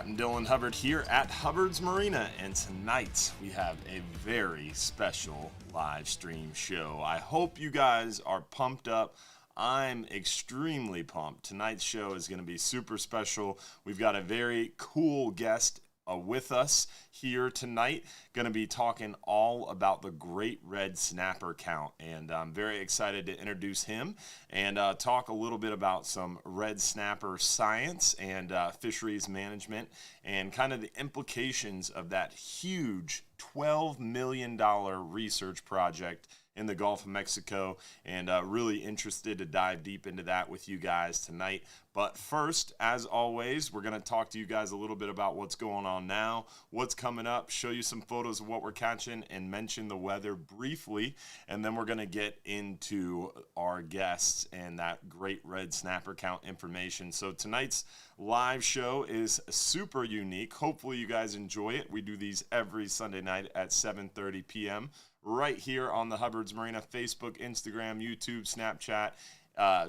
I'm Dylan Hubbard here at Hubbard's Marina, and tonight we have a very special live stream show. I hope you guys are pumped up. I'm extremely pumped. Tonight's show is going to be super special. We've got a very cool guest with us here tonight, going to be talking all about the Great Red Snapper Count, and I'm very excited to introduce him and talk a little bit about some red snapper science and fisheries management and kind of the implications of that huge $12 million research project in the Gulf of Mexico, and really interested to dive deep into that with you guys tonight. But first, as always, we're going to talk to you guys a little bit about what's going on now, what's coming up, show you some photos of what we're catching, and mention the weather briefly. And then we're going to get into our guests and that Great Red Snapper Count information. So tonight's live show is super unique. Hopefully you guys enjoy it. We do these every Sunday night at 7:30 p.m. right here on the Hubbard's Marina Facebook, Instagram, YouTube, Snapchat,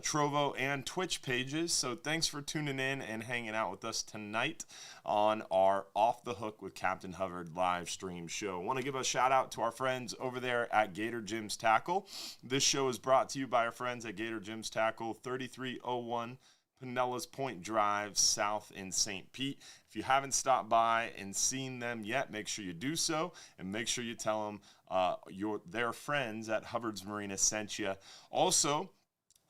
Trovo, and Twitch pages. So thanks for tuning in and hanging out with us tonight on our Off the Hook with Captain Hubbard live stream show. I want to give a shout out to our friends over there at Gator Jim's Tackle. This show is brought to you by our friends at Gator Jim's Tackle, 3301 Pinellas Point Drive, south in St. Pete. If you haven't stopped by and seen them yet, make sure you do so, and make sure you tell them their friends at Hubbard's Marina sent you. Also,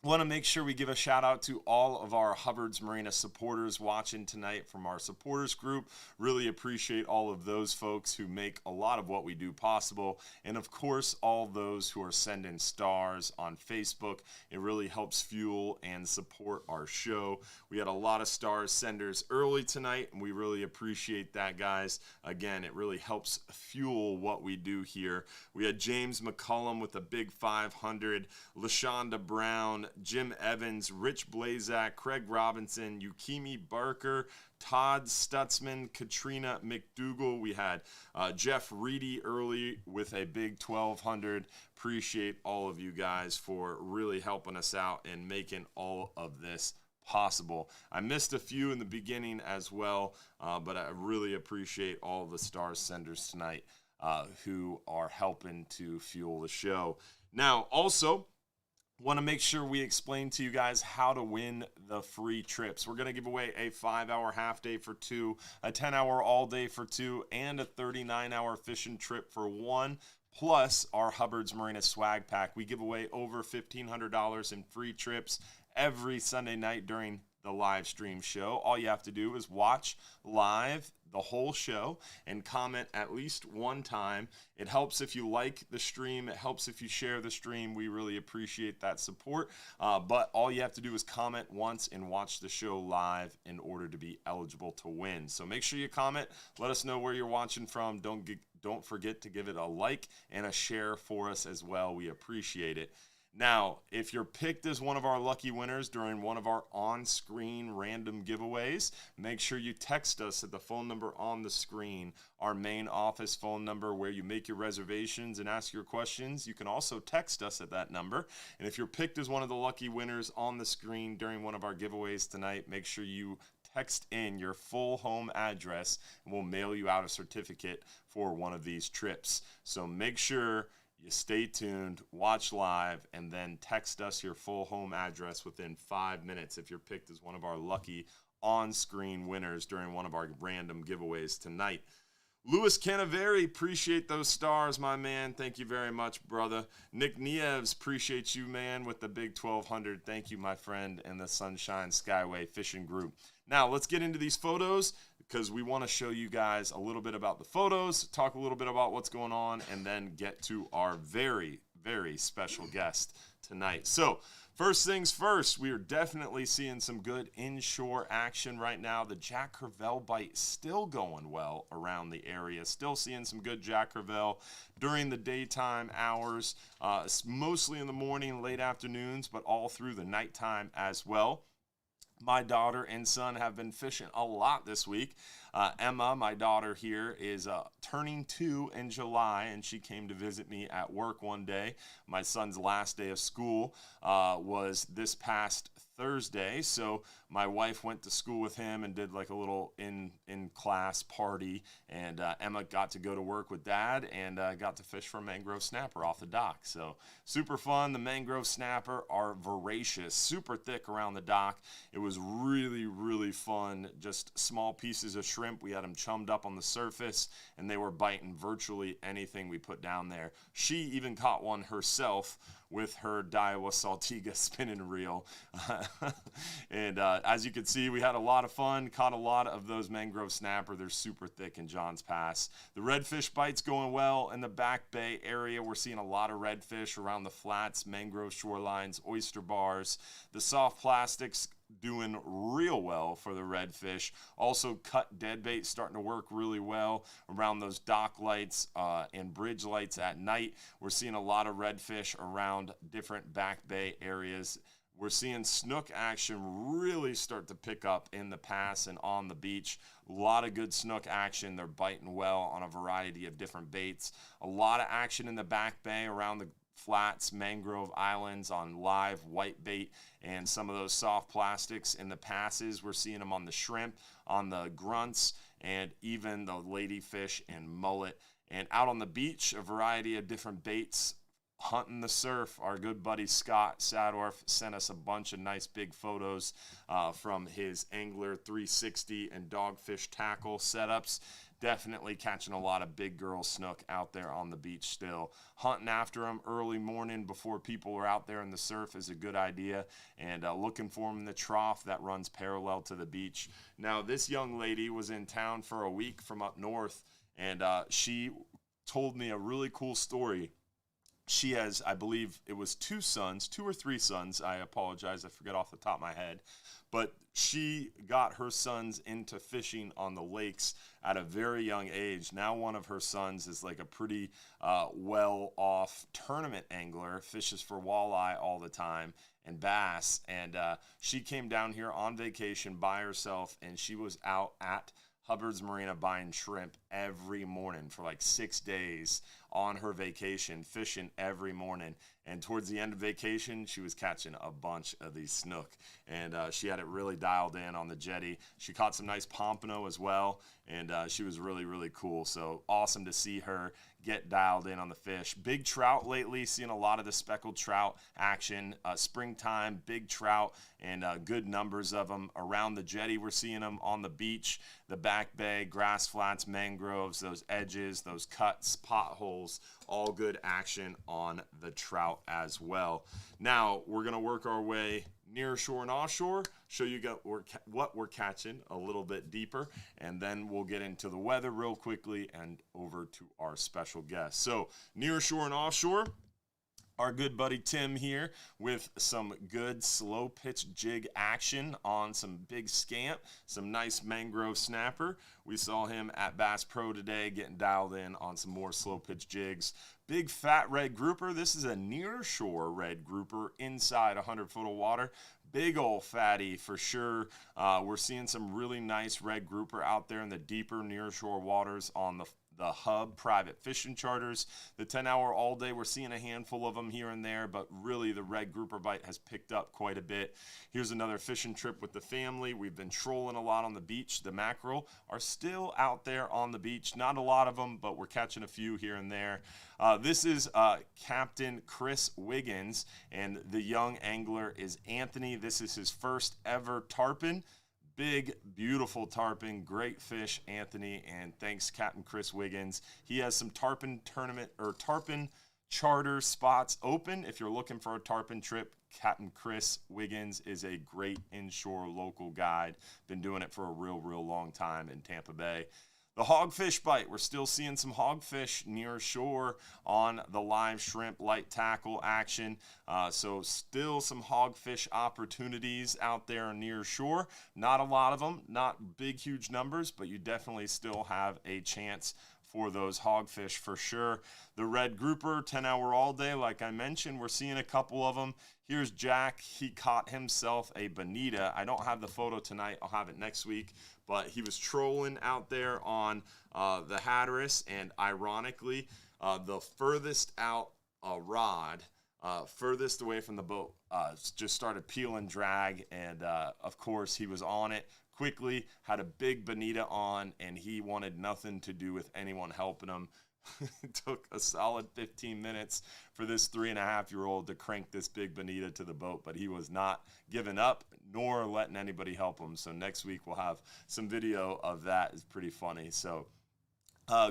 want to make sure we give a shout out to all of our Hubbard's Marina supporters watching tonight from our supporters group. Really appreciate all of those folks who make a lot of what we do possible. And of course, all those who are sending stars on Facebook. It really helps fuel and support our show. We had a lot of stars senders early tonight, and we really appreciate that, guys. Again, it really helps fuel what we do here. We had James McCullum with a big 500, LaShonda Brown, Jim Evans, Rich Blazak, Craig Robinson, Yukimi Barker, Todd Stutzman, Katrina McDougall. We had Jeff Reedy early with a big 1200. Appreciate all of you guys for really helping us out and making all of this possible. I missed a few in the beginning as well, but I really appreciate all the star senders tonight who are helping to fuel the show. Now, also, want to make sure we explain to you guys how to win the free trips. We're going to give away a 5-hour half day for 2, a 10-hour all day for 2, and a 39-hour fishing trip for 1, plus our Hubbard's Marina swag pack. We give away over $1,500 in free trips every Sunday night during the live stream show. All you have to do is watch live the whole show and comment at least one time. It helps if you like the stream. It helps if you share the stream. We really appreciate that support. But all you have to do is comment once and watch the show live in order to be eligible to win. So make sure you comment. Let us know where you're watching from. Don't forget to give it a like and a share for us as well. We appreciate it. Now, if you're picked as one of our lucky winners during one of our on-screen random giveaways, make sure you text us at the phone number on the screen, our main office phone number where you make your reservations and ask your questions. You can also text us at that number. And if you're picked as one of the lucky winners on the screen during one of our giveaways tonight, make sure you text in your full home address, and we'll mail you out a certificate for one of these trips. So make sure you stay tuned, watch live, and then text us your full home address within 5 minutes if you're picked as one of our lucky on-screen winners during one of our random giveaways tonight. Louis Canaveri, appreciate those stars, my man. Thank you very much, brother. Nick Nieves, appreciate you, man, with the big 1200. Thank you, my friend, and the Sunshine Skyway Fishing Group. Now, let's get into these photos because we want to show you guys a little bit about the photos, talk a little bit about what's going on, and then get to our very, very special guest tonight. So, first things first, we are definitely seeing some good inshore action right now. The Jack Crevalle bite still going well around the area. Still seeing some good Jack Crevalle during the daytime hours, mostly in the morning, late afternoons, but all through the nighttime as well. My daughter and son have been fishing a lot this week. Emma, my daughter here, is turning 2 in July, and she came to visit me at work one day. My son's last day of school was this past Thursday, so my wife went to school with him and did like a little in-class party, and Emma got to go to work with Dad and got to fish for a mangrove snapper off the dock. So super fun. The mangrove snapper are voracious, super thick around the dock. It was really, really fun. Just small pieces of shrimp. We had them chummed up on the surface, and they were biting virtually anything we put down there. She even caught one herself with her Daiwa Saltiga spinning reel. And as you can see, we had a lot of fun, caught a lot of those mangrove snapper. They're super thick in Johns Pass. The redfish bite's going well in the Back Bay area. We're seeing a lot of redfish around the flats, mangrove shorelines, oyster bars. The soft plastics doing real well for the redfish. Also, cut deadbait starting to work really well around those dock lights and bridge lights at night. We're seeing a lot of redfish around different Back Bay areas. We're seeing snook action really start to pick up in the pass and on the beach. A lot of good snook action. They're biting well on a variety of different baits. A lot of action in the Back Bay around the flats, mangrove islands on live white bait, and some of those soft plastics in the passes. We're seeing them on the shrimp, on the grunts, and even the ladyfish and mullet. And out on the beach, a variety of different baits. Hunting the surf, our good buddy Scott Sadorf sent us a bunch of nice big photos from his Angler 360 and dogfish tackle setups. Definitely catching a lot of big girl snook out there on the beach still. Hunting after them early morning before people are out there in the surf is a good idea. And looking for them in the trough that runs parallel to the beach. Now, this young lady was in town for a week from up north, and she told me a really cool story. She has, I believe it was 2 or 3 sons. I apologize, I forget off the top of my head. But she got her sons into fishing on the lakes at a very young age. Now one of her sons is like a pretty well-off tournament angler, fishes for walleye all the time and bass. And she came down here on vacation by herself, and she was out at Hubbard's Marina buying shrimp every morning for like 6 days on her vacation, fishing every morning. And towards the end of vacation, she was catching a bunch of these snook. And she had it really dialed in on the jetty. She caught some nice pompano as well. And she was really, really cool. So awesome to see her get dialed in on the fish. Big trout lately, seeing a lot of the speckled trout action. Springtime, big trout, and good numbers of them. Around the jetty, we're seeing them on the beach, the Back Bay, grass flats, mangroves, those edges, those cuts, potholes, all good action on the trout as well. Now, we're going to work our way near shore and offshore, show you what we're catching a little bit deeper, and then we'll get into the weather real quickly and over to our special guest. So, near shore and offshore, our good buddy Tim here with some good slow pitch jig action on some big scamp, some nice mangrove snapper. We saw him at Bass Pro today getting dialed in on some more slow pitch jigs. Big fat red grouper. This is a near shore red grouper inside 100 foot of water. Big old fatty for sure. We're seeing some really nice red grouper out there in the deeper near shore waters on the Hub private fishing charters. The 10-hour all day, we're seeing a handful of them here and there, but really the red grouper bite has picked up quite a bit. Here's another fishing trip with the family. We've been trolling a lot on the beach. The mackerel are still out there on the beach. Not a lot of them, but we're catching a few here and there. This is Captain Chris Wiggins, and the young angler is Anthony. This is his first ever tarpon. Big, beautiful tarpon, great fish, Anthony, and thanks, Captain Chris Wiggins. He has some tarpon tournament or tarpon charter spots open. If you're looking for a tarpon trip, Captain Chris Wiggins is a great inshore local guide. Been doing it for a real, real long time in Tampa Bay. The hogfish bite, we're still seeing some hogfish near shore on the live shrimp light tackle action. So still some hogfish opportunities out there near shore. Not a lot of them, not big, huge numbers, but you definitely still have a chance for those hogfish for sure. The red grouper, 10-hour all day, like I mentioned, we're seeing a couple of them. Here's Jack. He caught himself a bonita. I don't have the photo tonight. I'll have it next week. But he was trolling out there on the Hatteras, and ironically, the furthest out rod furthest away from the boat, just started peel and drag, and of course he was on it quickly, had a big bonita on, and he wanted nothing to do with anyone helping him. It took a solid 15 minutes for this 3.5-year-old to crank this big bonita to the boat, but he was not giving up nor letting anybody help him. So next week we'll have some video of that. It's pretty funny. So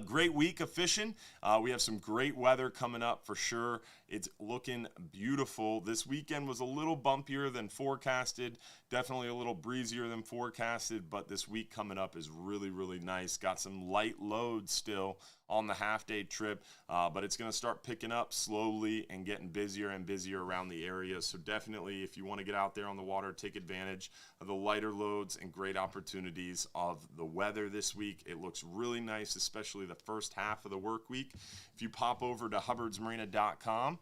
great week of fishing. We have some great weather coming up for sure. It's looking beautiful. This weekend was a little bumpier than forecasted, definitely a little breezier than forecasted, but this week coming up is really, really nice. Got some light loads still on the half-day trip, but it's going to start picking up slowly and getting busier and busier around the area. So definitely, if you want to get out there on the water, take advantage of the lighter loads and great opportunities of the weather this week. It looks really nice, especially the first half of the work week. If you pop over to hubbardsmarina.com,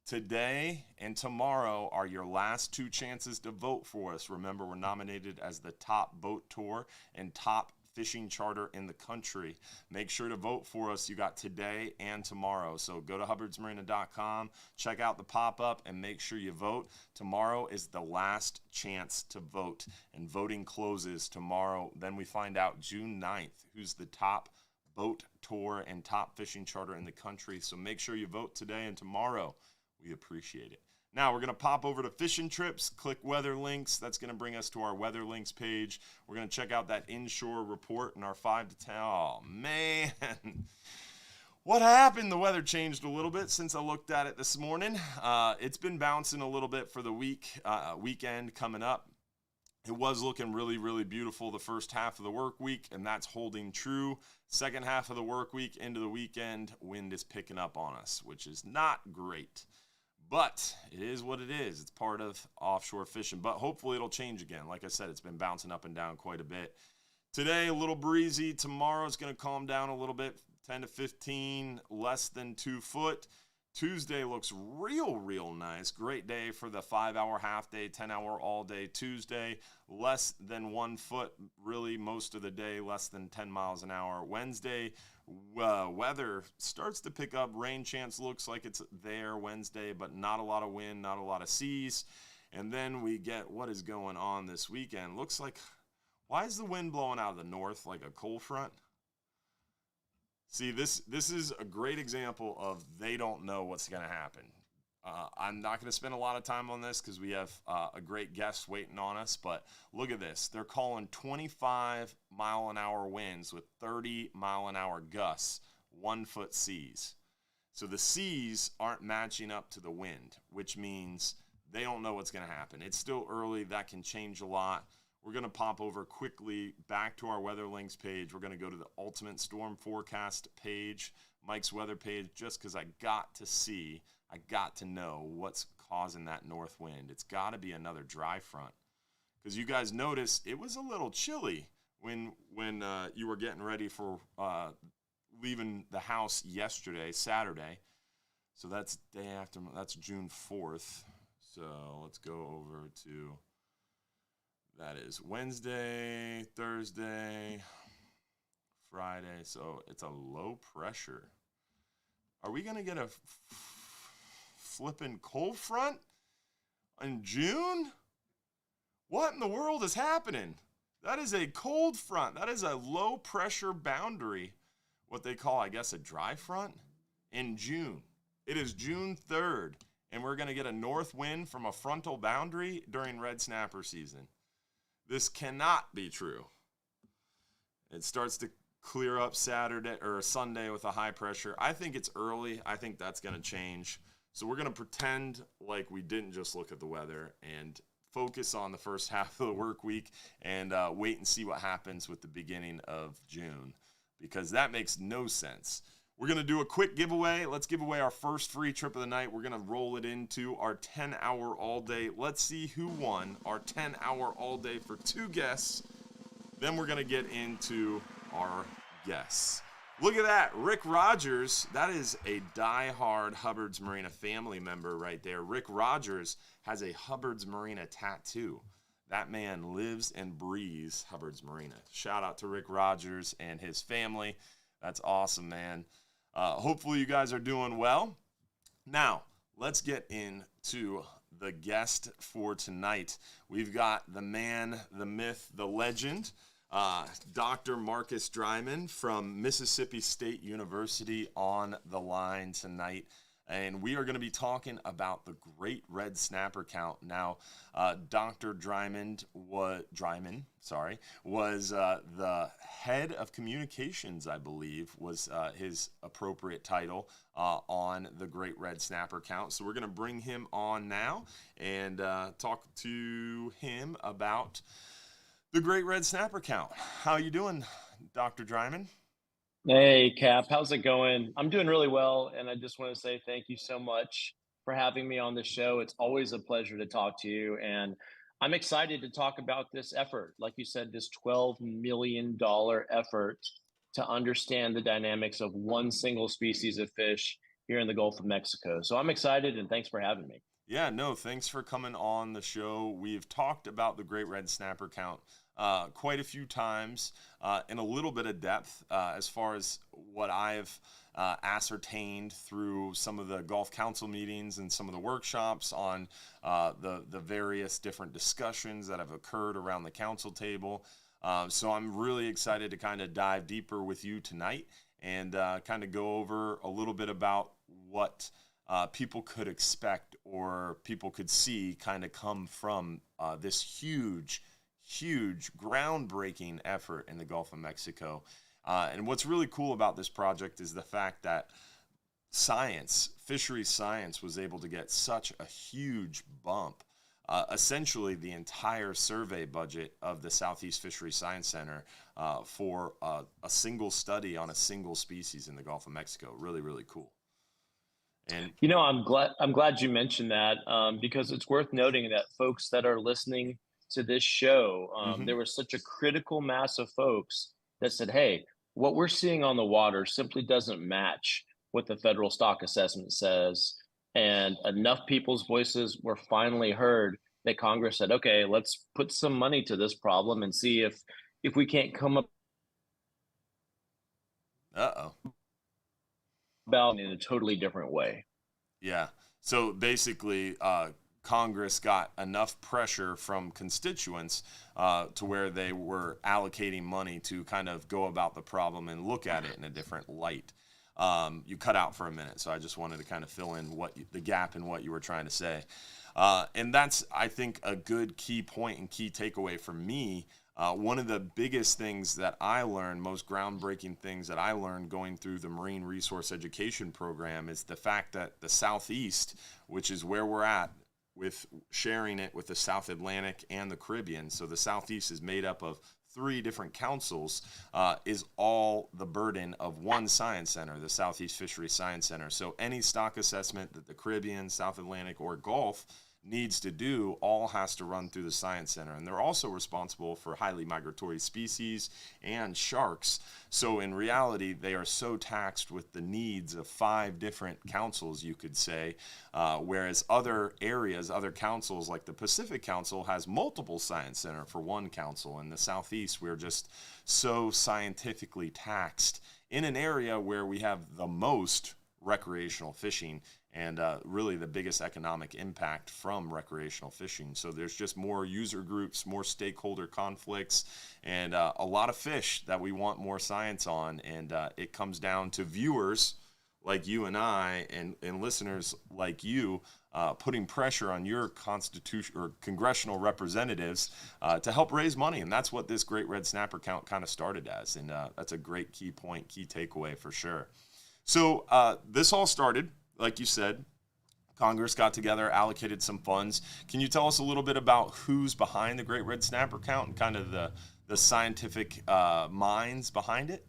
today and tomorrow are your last 2 chances to vote for us. Remember, we're nominated as the top boat tour and top fishing charter in the country. Make sure to vote for us. You got today and tomorrow. So go to hubbardsmarina.com, check out the pop-up, and make sure you vote. Tomorrow is the last chance to vote, and voting closes tomorrow. Then we find out June 9th who's the top boat tour and top fishing charter in the country. So make sure you vote today and tomorrow. We appreciate it. Now we're going to pop over to fishing trips, click weather links. That's going to bring us to our weather links page. We're going to check out that inshore report in our 5 to 10. Oh, man. What happened? The weather changed a little bit since I looked at it this morning. It's been bouncing a little bit for the weekend coming up. It was looking really, really beautiful the first half of the work week, and that's holding true. Second half of the work week into the weekend, wind is picking up on us, which is not great. But it is what it is. It's part of offshore fishing. But hopefully it'll change again. Like I said, it's been bouncing up and down quite a bit. Today, a little breezy. Tomorrow, it's going to calm down a little bit, 10 to 15, less than 2 foot. Tuesday looks real nice. Great day for the 5-hour half day, 10-hour all day Tuesday. Less than 1 foot, really, most of the day, less than 10 miles an hour. Wednesday, weather starts to pick up. Rain chance looks like it's there Wednesday, but not a lot of wind, not a lot of seas. And then we get what is going on this weekend. Looks like, why is the wind blowing out of the north like a cold front? See, this is a great example of they don't know what's going to happen. I'm not going to spend a lot of time on this because we have a great guest waiting on us, but look at this. They're calling 25-mile-an-hour winds with 30-mile-an-hour gusts, 1-foot seas. So the seas aren't matching up to the wind, which means they don't know what's going to happen. It's still early. That can change a lot. We're going to pop over quickly back to our weather links page. We're going to go to the ultimate storm forecast page, Mike's weather page, just because I got to know what's causing that north wind. It's got to be another dry front, because you guys noticed it was a little chilly when you were getting ready for leaving the house yesterday, Saturday. So that's day after, that's June 4th. So let's go over to, that is Wednesday, Thursday, Friday. So it's a low pressure. Are we going to get a flipping cold front in June? What in the world is happening? That is a cold front. That is a low pressure boundary, what they call, I guess, a dry front in June. It is June 3rd, and we're going to get a north wind from a frontal boundary during red snapper season. This cannot be true. It starts to clear up Saturday or Sunday with a high pressure. I think it's early. I think that's going to change. So we're going to pretend like we didn't just look at the weather and focus on the first half of the work week and wait and see what happens with the beginning of June, because that makes no sense. We're going to do a quick giveaway. Let's give away our first free trip of the night. We're going to roll it into our 10-hour all-day. Let's see who won our 10-hour all-day for 2 guests. Then we're going to get into our guests. Look at that. Rick Rogers, that is a die-hard Hubbard's Marina family member right there. Rick Rogers has a Hubbard's Marina tattoo. That man lives and breathes Hubbard's Marina. Shout out to Rick Rogers and his family. That's awesome, man. Hopefully you guys are doing well. Now, let's get into the guest for tonight. We've got the man, the myth, the legend, Dr. Marcus Dryman from Mississippi State University on the line tonight. And we are going to be talking about the Great Red Snapper Count. Now, Dr. Dryman was the head of communications, I believe, was his appropriate title on the Great Red Snapper Count. So we're going to bring him on now and talk to him about the Great Red Snapper Count. How you doing, Dr. Dryman? Hey, Cap, how's it going? I'm doing really well, and I just want to say thank you so much for having me on the show. It's always a pleasure to talk to you, and I'm excited to talk about this effort. Like you said, this $12 million effort to understand the dynamics of one single species of fish here in the Gulf of Mexico. So I'm excited, and thanks for having me. Yeah, no, thanks for coming on the show. We've talked about the Great Red Snapper Count quite a few times in a little bit of depth as far as what I've ascertained through some of the Gulf Council meetings and some of the workshops on the various different discussions that have occurred around the council table. So I'm really excited to kind of dive deeper with you tonight and kind of go over a little bit about what people could expect or people could see kind of come from this huge, groundbreaking effort in the Gulf of Mexico. And what's really cool about this project is the fact that fisheries science was able to get such a huge bump. Essentially, the entire survey budget of the Southeast Fisheries Science Center for a single study on a single species in the Gulf of Mexico. Really, really cool. And I'm glad you mentioned that because it's worth noting that folks that are listening to this show, mhm. there was such a critical mass of folks that said, "Hey, what we're seeing on the water simply doesn't match what the federal stock assessment says." And enough people's voices were finally heard that Congress said, "Okay, let's put some money to this problem and see if we can't come up Uh-oh. about in a totally different way." Yeah. So basically, Congress got enough pressure from constituents to where they were allocating money to kind of go about the problem and look at it in a different light. You cut out for a minute, so I just wanted to kind of fill in the gap in what you were trying to say. And that's, I think, a good key point and key takeaway for me. One of the biggest things that I learned, most groundbreaking things that I learned going through the Marine Resource Education Program is the fact that the Southeast, which is where we're at, with sharing it with the South Atlantic and the Caribbean. So the Southeast is made up of 3 different councils, is all the burden of one science center, the Southeast Fisheries Science Center. So any stock assessment that the Caribbean, South Atlantic, or Gulf needs to do all has to run through the Science Center. And they're also responsible for highly migratory species and sharks. So in reality, they are so taxed with the needs of 5 different councils, you could say, whereas other areas, other councils like the Pacific Council has multiple Science Center for one council. In the Southeast, we're just so scientifically taxed in an area where we have the most recreational fishing and really the biggest economic impact from recreational fishing. So there's just more user groups, more stakeholder conflicts, and a lot of fish that we want more science on. And it comes down to viewers like you and I and listeners like you putting pressure on your constitution or congressional representatives to help raise money. And that's what this Great Red Snapper Count kind of started as. And that's a great key point, key takeaway for sure. So this all started, like you said, Congress got together, allocated some funds. Can you tell us a little bit about who's behind the Great Red Snapper Count and kind of the scientific minds behind it?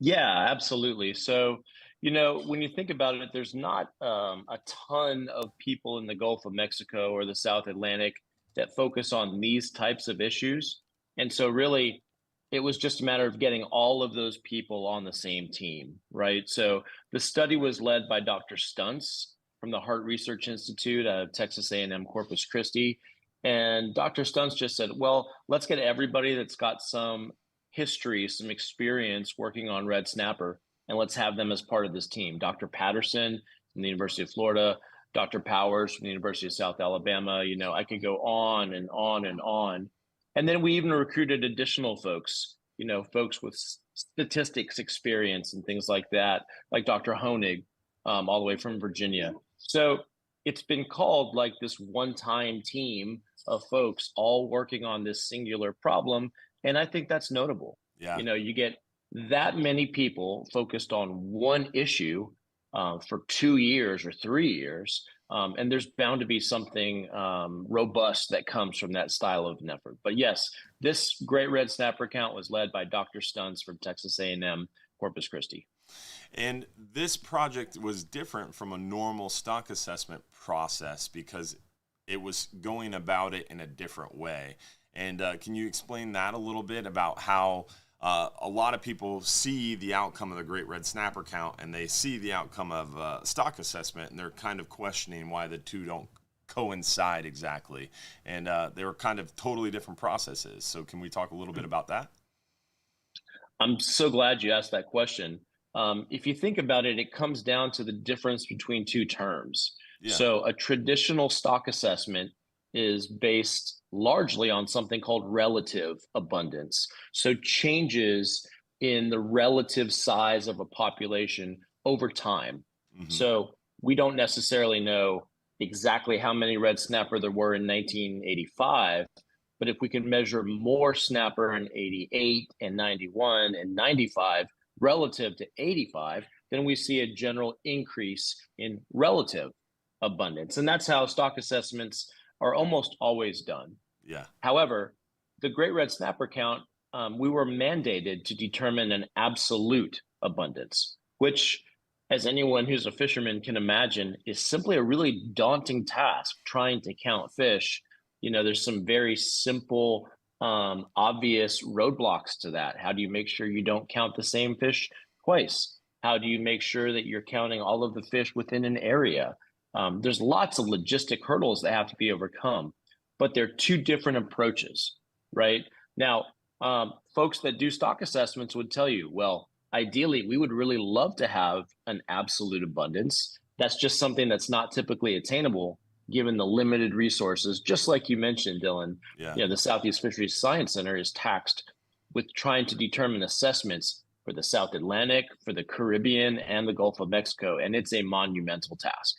Yeah, absolutely. So, when you think about it, there's not a ton of people in the Gulf of Mexico or the South Atlantic that focus on these types of issues. And so, really, it was just a matter of getting all of those people on the same team, right? So, the study was led by Dr. Stunts from the Heart Research Institute at Texas A&M Corpus Christi. And Dr. Stunts just said, well, let's get everybody that's got some history, some experience working on red snapper, and let's have them as part of this team. Dr. Patterson from the University of Florida, Dr. Powers from the University of South Alabama. I could go on and on and on. And then we even recruited additional folks, folks with statistics experience and things like that, like Dr. Honig, all the way from Virginia. So it's been called like this one-time team of folks all working on this singular problem. And I think that's notable. Yeah. You get that many people focused on one issue for 2 years or 3 years. And there's bound to be something robust that comes from that style of an effort. But yes, this Great Red Snapper count was led by Dr. Stunts from Texas A&M, Corpus Christi. And this project was different from a normal stock assessment process because it was going about it in a different way. And can you explain that a little bit about how a lot of people see the outcome of the Great Red Snapper count and they see the outcome of stock assessment, and they're kind of questioning why the two don't coincide exactly. And they were kind of totally different processes. So can we talk a little bit about that? I'm so glad you asked that question. If you think about it, it comes down to the difference between two terms. Yeah. So a traditional stock assessment is based largely on something called relative abundance. So changes in the relative size of a population over time. Mm-hmm. So we don't necessarily know exactly how many red snapper there were in 1985, but if we can measure more snapper in 88 and 91 and 95 relative to 85, then we see a general increase in relative abundance. And that's how stock assessments are almost always done. Yeah. However, the Great Red Snapper count, we were mandated to determine an absolute abundance, which, as anyone who's a fisherman can imagine, is simply a really daunting task trying to count fish. There's some very simple, obvious roadblocks to that. How do you make sure you don't count the same fish twice? How do you make sure that you're counting all of the fish within an area? There's lots of logistic hurdles that have to be overcome, but they're two different approaches, right? Now, folks that do stock assessments would tell you, well, ideally, we would really love to have an absolute abundance. That's just something that's not typically attainable given the limited resources. Just like you mentioned, Dylan, the Southeast Fisheries Science Center is taxed with trying to determine assessments for the South Atlantic, for the Caribbean, and the Gulf of Mexico, and it's a monumental task.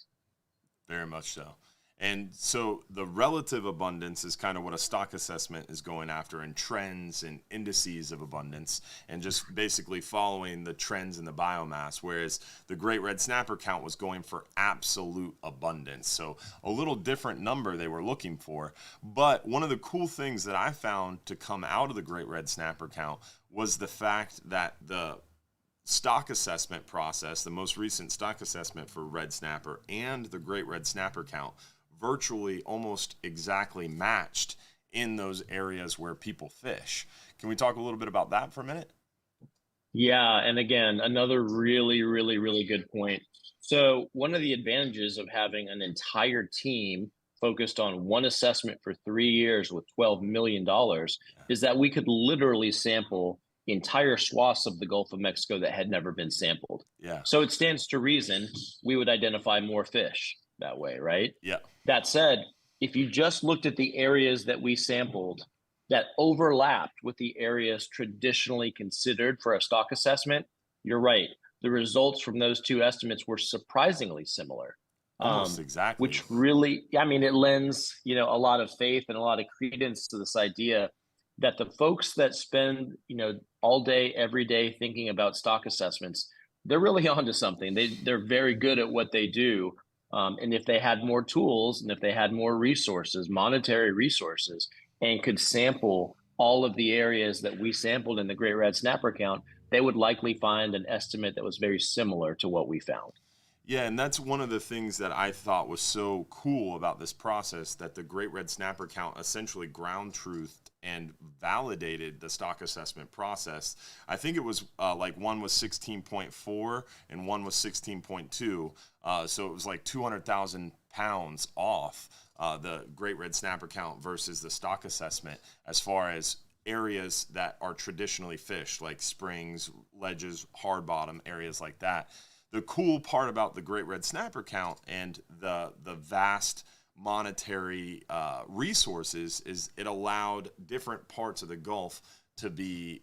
Very much so. And so the relative abundance is kind of what a stock assessment is going after, and trends and indices of abundance, and just basically following the trends in the biomass, whereas the Great Red Snapper count was going for absolute abundance. So a little different number they were looking for. But one of the cool things that I found to come out of the Great Red Snapper count was the fact that the stock assessment process, the most recent stock assessment for red snapper and the Great Red Snapper count, virtually almost exactly matched in those areas where people fish. Can we talk a little bit about that for a minute? Yeah, and again, another really, really, really good point. So one of the advantages of having an entire team focused on one assessment for 3 years with $12 million is that we could literally sample entire swaths of the Gulf of Mexico that had never been sampled. Yeah. So it stands to reason we would identify more fish that way, right? Yeah. That said, if you just looked at the areas that we sampled that overlapped with the areas traditionally considered for a stock assessment, you're right. The results from those two estimates were surprisingly similar. Almost exactly. Which really, it lends, a lot of faith and a lot of credence to this idea that the folks that spend, all day, every day thinking about stock assessments, they're really onto something. They're very good at what they do. And if they had more tools and if they had more resources, monetary resources, and could sample all of the areas that we sampled in the Great Red Snapper count, they would likely find an estimate that was very similar to what we found. Yeah, and that's one of the things that I thought was so cool about this process, that the Great Red Snapper count essentially ground truthed and validated the stock assessment process. I think it was like one was 16.4 and one was 16.2. So it was like 200,000 pounds off the Great Red Snapper count versus the stock assessment as far as areas that are traditionally fished, like springs, ledges, hard bottom, areas like that. the cool part about the great red snapper count and the vast monetary resources is it allowed different parts of the Gulf to be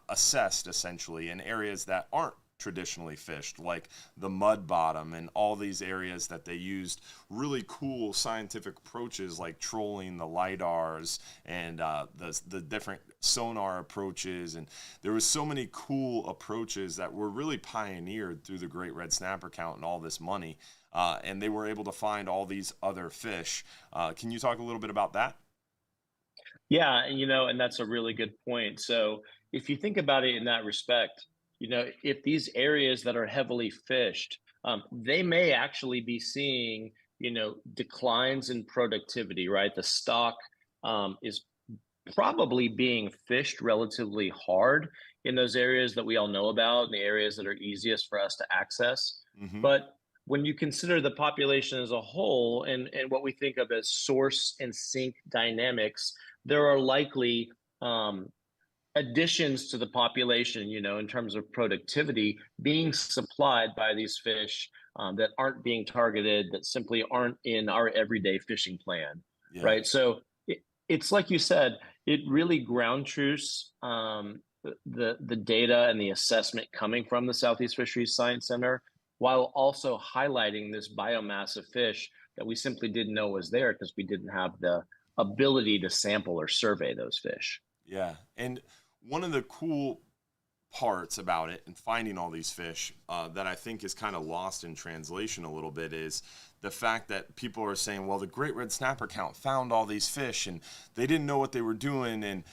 assessed essentially in areas that aren't traditionally fished, like the mud bottom and all these areas that they used really cool scientific approaches like trolling the lidars and the different sonar approaches. And there was so many cool approaches that were really pioneered through the great red snapper count and all this money. And they were able to find all these other fish. Can you talk a little bit about that? Yeah, and that's a really good point. So if you think about it in that respect, if these areas that are heavily fished, they may actually be seeing, declines in productivity, right? The stock is probably being fished relatively hard in those areas that we all know about, and the areas that are easiest for us to access. Mm-hmm. But when you consider the population as a whole and what we think of as source and sink dynamics, there are likely additions to the population, in terms of productivity being supplied by these fish that aren't being targeted, that simply aren't in our everyday fishing plan, Yeah. right? So it's like you said, it really ground truths the data and the assessment coming from the Southeast Fisheries Science Center, while also highlighting this biomass of fish that we simply didn't know was there because we didn't have the ability to sample or survey those fish. Yeah. And one of the cool parts about it and finding all these fish that I think is kind of lost in translation a little bit is the fact that people are saying, well, the great red snapper count found all these fish and they didn't know what they were doing. And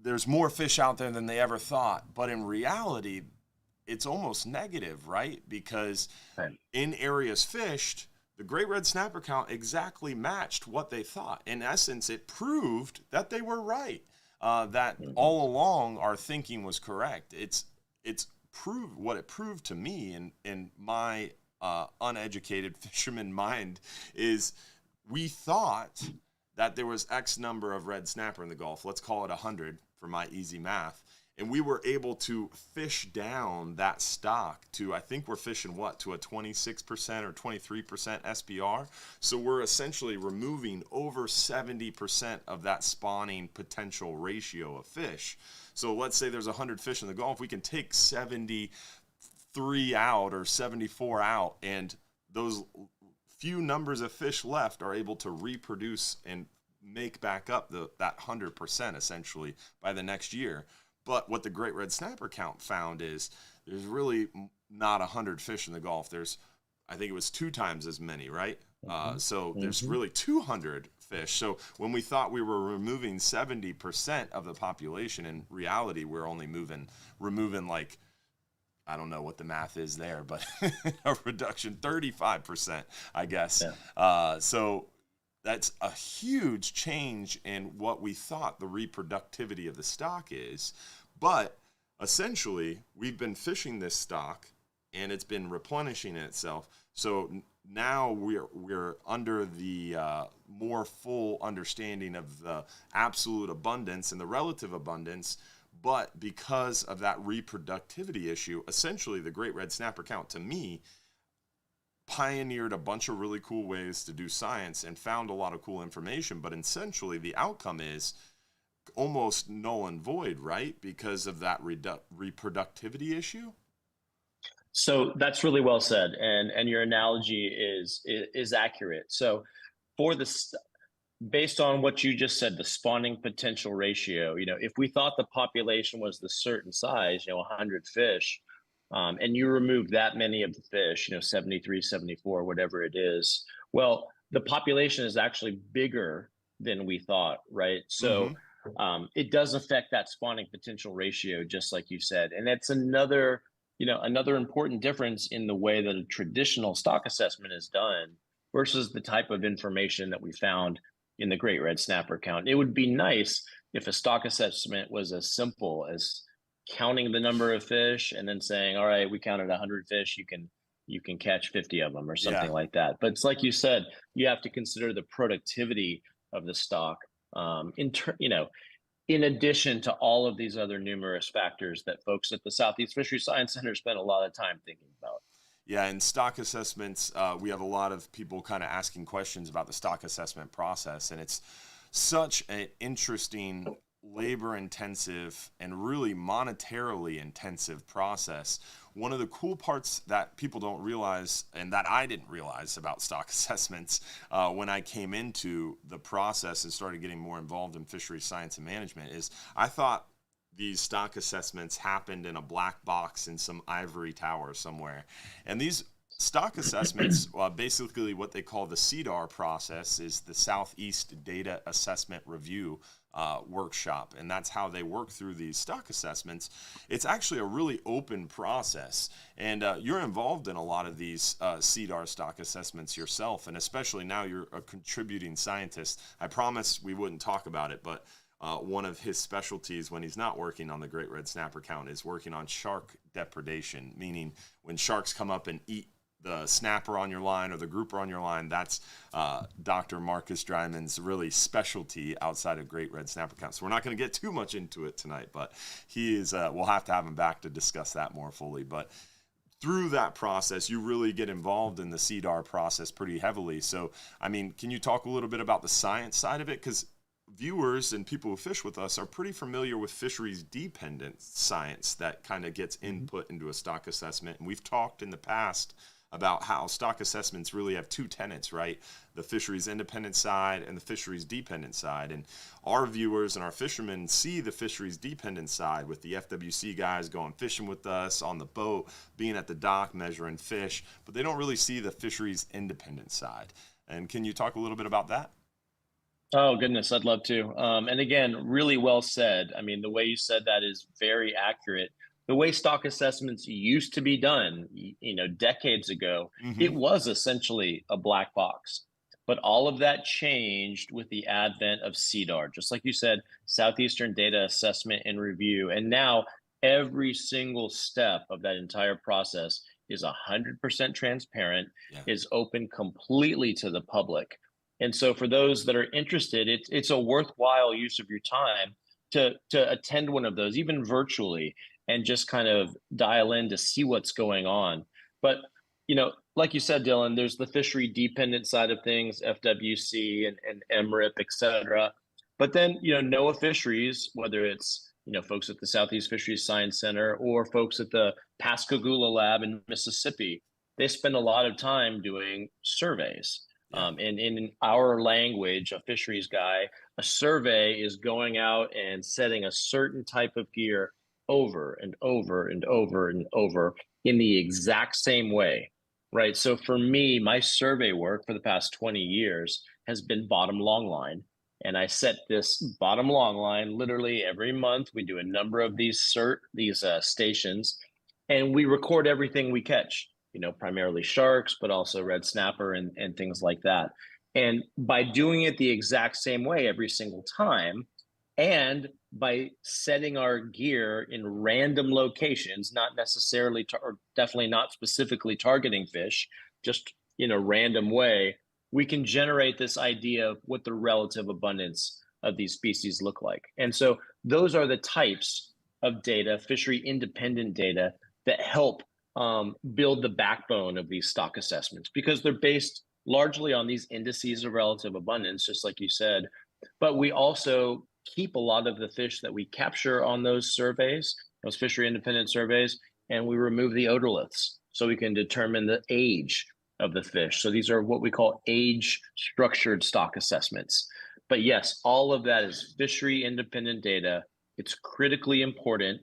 there's more fish out there than they ever thought. But in reality, it's almost negative, right? Because Right. in areas fished, the great red snapper count exactly matched what they thought. In essence, it proved that they were right. That all along our thinking was correct. It's proved what it proved to me in my uneducated fisherman mind is we thought that there was X number of red snapper in the Gulf. Let's call it 100 for my easy math. And we were able to fish down that stock to, I think we're fishing to a 26% or 23% SPR. So we're essentially removing over 70% of that spawning potential ratio of fish. So let's say there's 100 fish in the Gulf. We can take 73 out or 74 out, and those few numbers of fish left are able to reproduce and make back up that 100% essentially by the next year. But what the great red snapper count found is there's really not 100 fish in the Gulf. I think it was 2 times as many, right? So there's really 200 fish. So when we thought we were removing 70% of the population, in reality, we're only removing like, I don't know what the math is there, but a reduction, 35%, I guess. Yeah. So that's a huge change in what we thought the reproductivity of the stock is. But essentially, we've been fishing this stock and it's been replenishing itself. So now we're under the more full understanding of the absolute abundance and the relative abundance. But because of that reproductivity issue, essentially the great red snapper count to me pioneered a bunch of really cool ways to do science and found a lot of cool information, but essentially the outcome is almost null and void, right? Because of that reproductivity issue. So that's really well said, and your analogy is accurate. So for based on what you just said, the spawning potential ratio, if we thought the population was the certain size, 100 fish, and you remove that many of the fish, 73, 74, whatever it is, well, the population is actually bigger than we thought, right? So it does affect that spawning potential ratio, just like you said. And that's another important difference in the way that a traditional stock assessment is done versus the type of information that we found in the great red snapper count. It would be nice if a stock assessment was as simple as counting the number of fish and then saying, all right, we counted 100 fish, you can catch 50 of them or something like that. But it's like you said, you have to consider the productivity of the stock. in addition to all of these other numerous factors that folks at the Southeast Fisheries Science Center spend a lot of time thinking about. Yeah, in stock assessments, we have a lot of people kind of asking questions about the stock assessment process, and it's such an interesting, labor intensive, and really monetarily intensive process. One of the cool parts that people don't realize, and that I didn't realize about stock assessments when I came into the process and started getting more involved in fisheries science and management, is I thought these stock assessments happened in a black box in some ivory tower somewhere. And these stock assessments, basically what they call the SEDAR process, is the Southeast Data Assessment Review workshop. And that's how they work through these stock assessments. It's actually a really open process. And you're involved in a lot of these SEDAR stock assessments yourself. And especially now you're a contributing scientist. I promised we wouldn't talk about it, but one of his specialties when he's not working on the great red snapper count is working on shark depredation, meaning when sharks come up and eat the snapper on your line or the grouper on your line. That's Dr. Marcus Dryman's really specialty outside of great red snapper count. So we're not going to get too much into it tonight, but he is. We'll have to have him back to discuss that more fully. But through that process, you really get involved in the SEDAR process pretty heavily. So, I mean, can you talk a little bit about the science side of it? Because viewers and people who fish with us are pretty familiar with fisheries dependent science that kind of gets input into a stock assessment. And we've talked in the past about how stock assessments really have two tenets, right? The fisheries independent side and the fisheries dependent side. And our viewers and our fishermen see the fisheries dependent side with the FWC guys going fishing with us on the boat, being at the dock, measuring fish, but they don't really see the fisheries independent side. And can you talk a little bit about that? Oh, goodness, I'd love to. And again, really well said. I mean, the way you said that is very accurate. The way stock assessments used to be done, decades ago, it Mm-hmm. was essentially a black box. But all of that changed with the advent of SEDAR, just like you said, Southeastern Data Assessment and Review. And now every single step of that entire process is 100% transparent, Yeah. is open completely to the public. And so for those that are interested, it's a worthwhile use of your time to attend one of those, even virtually, and just kind of dial in to see what's going on. But like you said, Dylan, there's the fishery dependent side of things, FWC and MRIP, et cetera. But then, NOAA Fisheries, whether it's folks at the Southeast Fisheries Science Center or folks at the Pascagoula Lab in Mississippi, they spend a lot of time doing surveys. Yeah. And in our language, a fisheries guy, a survey is going out and setting a certain type of gear over and over and over and over in the exact same way, right? So for me, my survey work for the past 20 years has been bottom long line. And I set this bottom long line literally every month. We do a number of these stations, and we record everything we catch, primarily sharks, but also red snapper and things like that. And by doing it the exact same way every single time, and by setting our gear in random locations, not necessarily, or definitely not specifically targeting fish, just in a random way, we can generate this idea of what the relative abundance of these species look like. And so those are the types of data, fishery independent data, that help build the backbone of these stock assessments, because they're based largely on these indices of relative abundance, just like you said. But we also keep a lot of the fish that we capture on those surveys, those fishery independent surveys, and we remove the otoliths so we can determine the age of the fish. So these are what we call age structured stock assessments. But yes, all of that is fishery independent data. It's critically important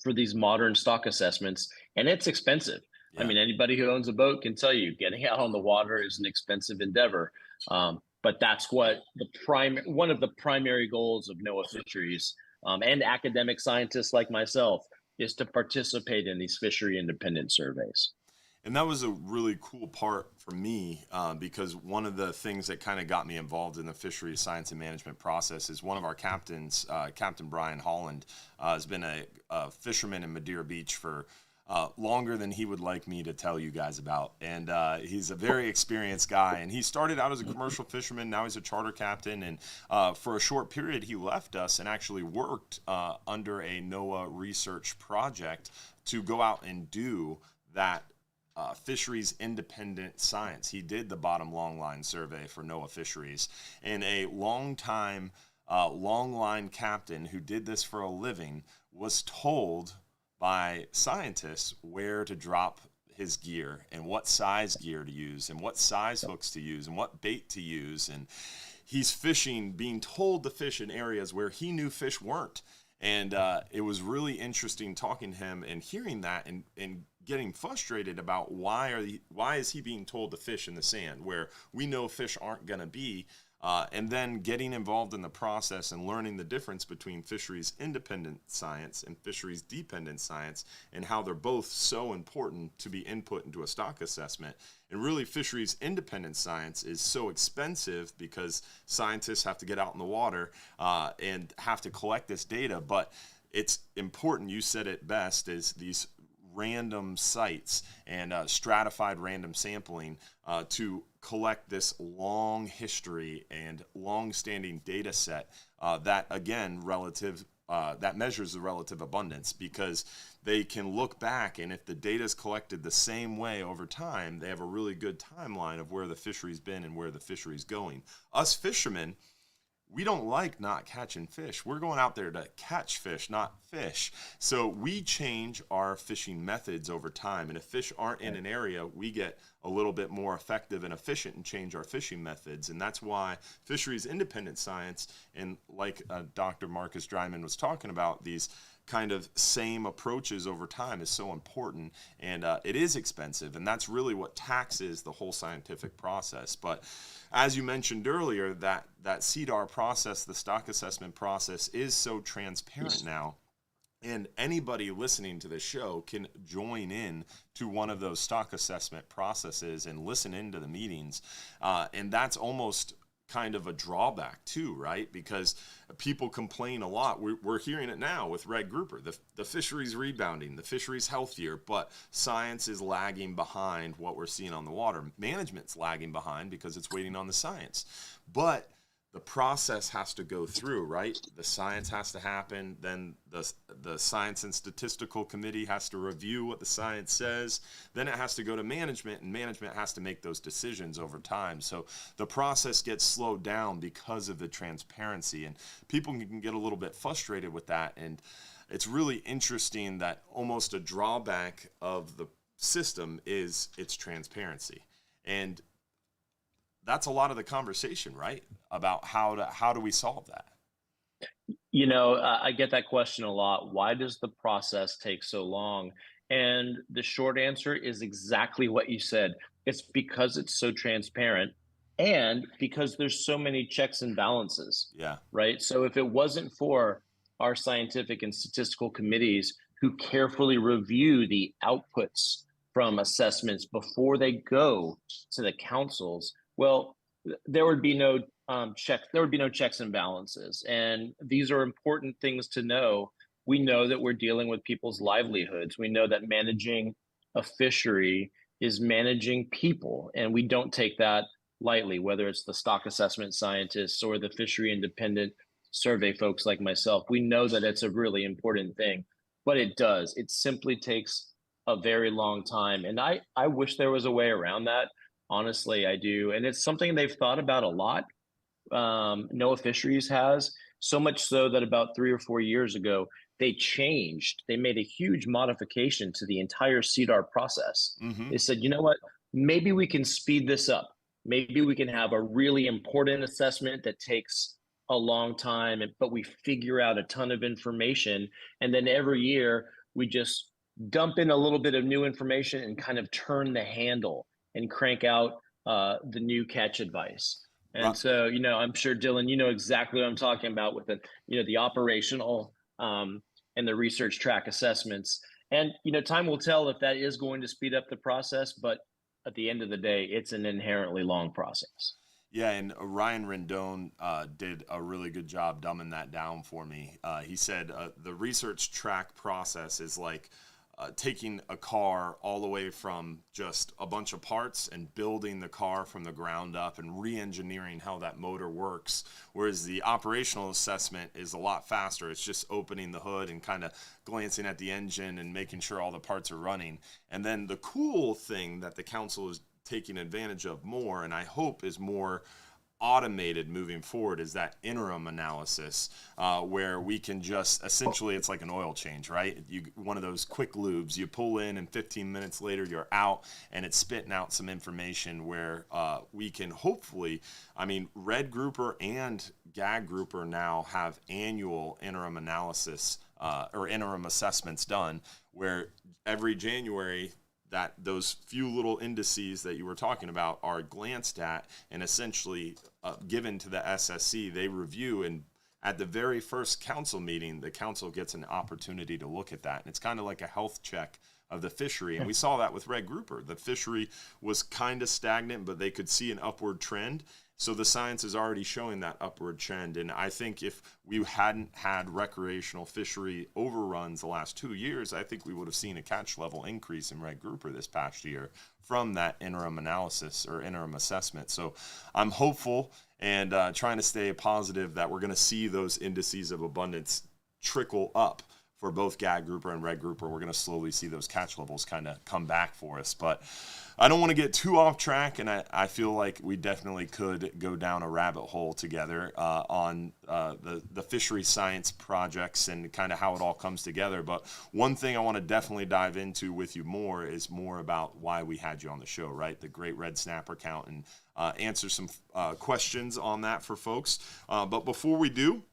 for these modern stock assessments, and it's expensive. Yeah. I mean, anybody who owns a boat can tell you getting out on the water is an expensive endeavor. But that's what one of the primary goals of NOAA Fisheries and academic scientists like myself is to participate in these fishery independent surveys. And that was a really cool part for me because one of the things that kind of got me involved in the fisheries science and management process is one of our captains, Captain Brian Holland, has been a fisherman in Madeira Beach for longer than he would like me to tell you guys about. And he's a very experienced guy. And he started out as a commercial fisherman. Now he's a charter captain. And for a short period, he left us and actually worked under a NOAA research project to go out and do that fisheries independent science. He did the bottom long line survey for NOAA fisheries, and a long time long line captain who did this for a living was told by scientists where to drop his gear and what size gear to use and what size hooks to use and what bait to use. And he's fishing, being told to fish in areas where he knew fish weren't. And it was really interesting talking to him and hearing that and getting frustrated about why is he being told to fish in the sand where we know fish aren't going to be, and then getting involved in the process and learning the difference between fisheries independent science and fisheries dependent science and how they're both so important to be input into a stock assessment. And really, fisheries independent science is so expensive because scientists have to get out in the water and have to collect this data. But it's important, you said it best, is these random sites and stratified random sampling to collect this long history and long-standing data set that, again, that measures the relative abundance, because they can look back, and if the data is collected the same way over time, they have a really good timeline of where the fishery's been and where the fishery's going. Us fishermen, we don't like not catching fish. We're going out there to catch fish, not fish. So we change our fishing methods over time. And if fish aren't in an area, we get a little bit more effective and efficient and change our fishing methods. And that's why fisheries independent science, and like Dr. Marcus Dryman was talking about, these kind of same approaches over time is so important. And it is expensive. And that's really what taxes the whole scientific process. But as you mentioned earlier, that SEDAR process, the stock assessment process, is so transparent now. And anybody listening to the show can join in to one of those stock assessment processes and listen into the meetings. And that's almost kind of a drawback too, right? Because people complain a lot. We're hearing it now with red grouper. The fishery's rebounding, the fishery's healthier, but science is lagging behind what we're seeing on the water. Management's lagging behind because it's waiting on the science. But the process has to go through, right? The science has to happen. Then the science and statistical committee has to review what the science says. Then it has to go to management, and management has to make those decisions over time. So the process gets slowed down because of the transparency, and people can get a little bit frustrated with that. And it's really interesting that almost a drawback of the system is its transparency. And that's a lot of the conversation, right? About how do we solve that? You know, I get that question a lot. Why does the process take so long? And the short answer is exactly what you said. It's because it's so transparent and because there's so many checks and balances, Yeah. right? So if it wasn't for our scientific and statistical committees who carefully review the outputs from assessments before they go to the councils, well, there would be no checks and balances. And these are important things to know. We know that we're dealing with people's livelihoods. We know that managing a fishery is managing people, and we don't take that lightly, whether it's the stock assessment scientists or the fishery independent survey folks like myself. We know that it's a really important thing, but it simply takes a very long time. And I wish there was a way around that. Honestly, I do. And it's something they've thought about a lot. NOAA Fisheries has, so much so that about 3 or 4 years ago, they made a huge modification to the entire SEDAR process. Mm-hmm. They said, you know what, maybe we can speed this up. Maybe we can have a really important assessment that takes a long time, but we figure out a ton of information. And then every year we just dump in a little bit of new information and kind of turn the handle and crank out the new catch advice. And so, you know, I'm sure, Dylan, you know exactly what I'm talking about with the operational and the research track assessments. And, you know, time will tell if that is going to speed up the process, but at the end of the day, it's an inherently long process. Yeah, and Ryan Rendon did a really good job dumbing that down for me. He said the research track process is like taking a car all the way from just a bunch of parts and building the car from the ground up and re-engineering how that motor works. Whereas the operational assessment is a lot faster. It's just opening the hood and kind of glancing at the engine and making sure all the parts are running. And then the cool thing that the council is taking advantage of more, and I hope is more automated moving forward, is that interim analysis, where we can just essentially, it's like an oil change, right? You one of those quick lubes, you pull in and 15 minutes later you're out, and it's spitting out some information where we can hopefully, I mean, Red Grouper and Gag Grouper now have annual interim analysis or interim assessments done, where every January that those few little indices that you were talking about are glanced at and essentially given to the SSC. They review, and at the very first council meeting, the council gets an opportunity to look at that. And it's kind of like a health check of the fishery. And we saw that with Red Grouper. The fishery was kind of stagnant, but they could see an upward trend. So the science is already showing that upward trend. And I think if we hadn't had recreational fishery overruns the last 2 years, I think we would have seen a catch level increase in Red Grouper this past year from that interim analysis or interim assessment. So I'm hopeful and trying to stay positive that we're going to see those indices of abundance trickle up for both Gag Grouper and Red Grouper. We're going to slowly see those catch levels kind of come back for us. But I don't want to get too off track, and I feel like we definitely could go down a rabbit hole together on the fishery science projects and kind of how it all comes together. But one thing I want to definitely dive into with you more is more about why we had you on the show, right? The Great Red Snapper Count, and answer some questions on that for folks. But before we do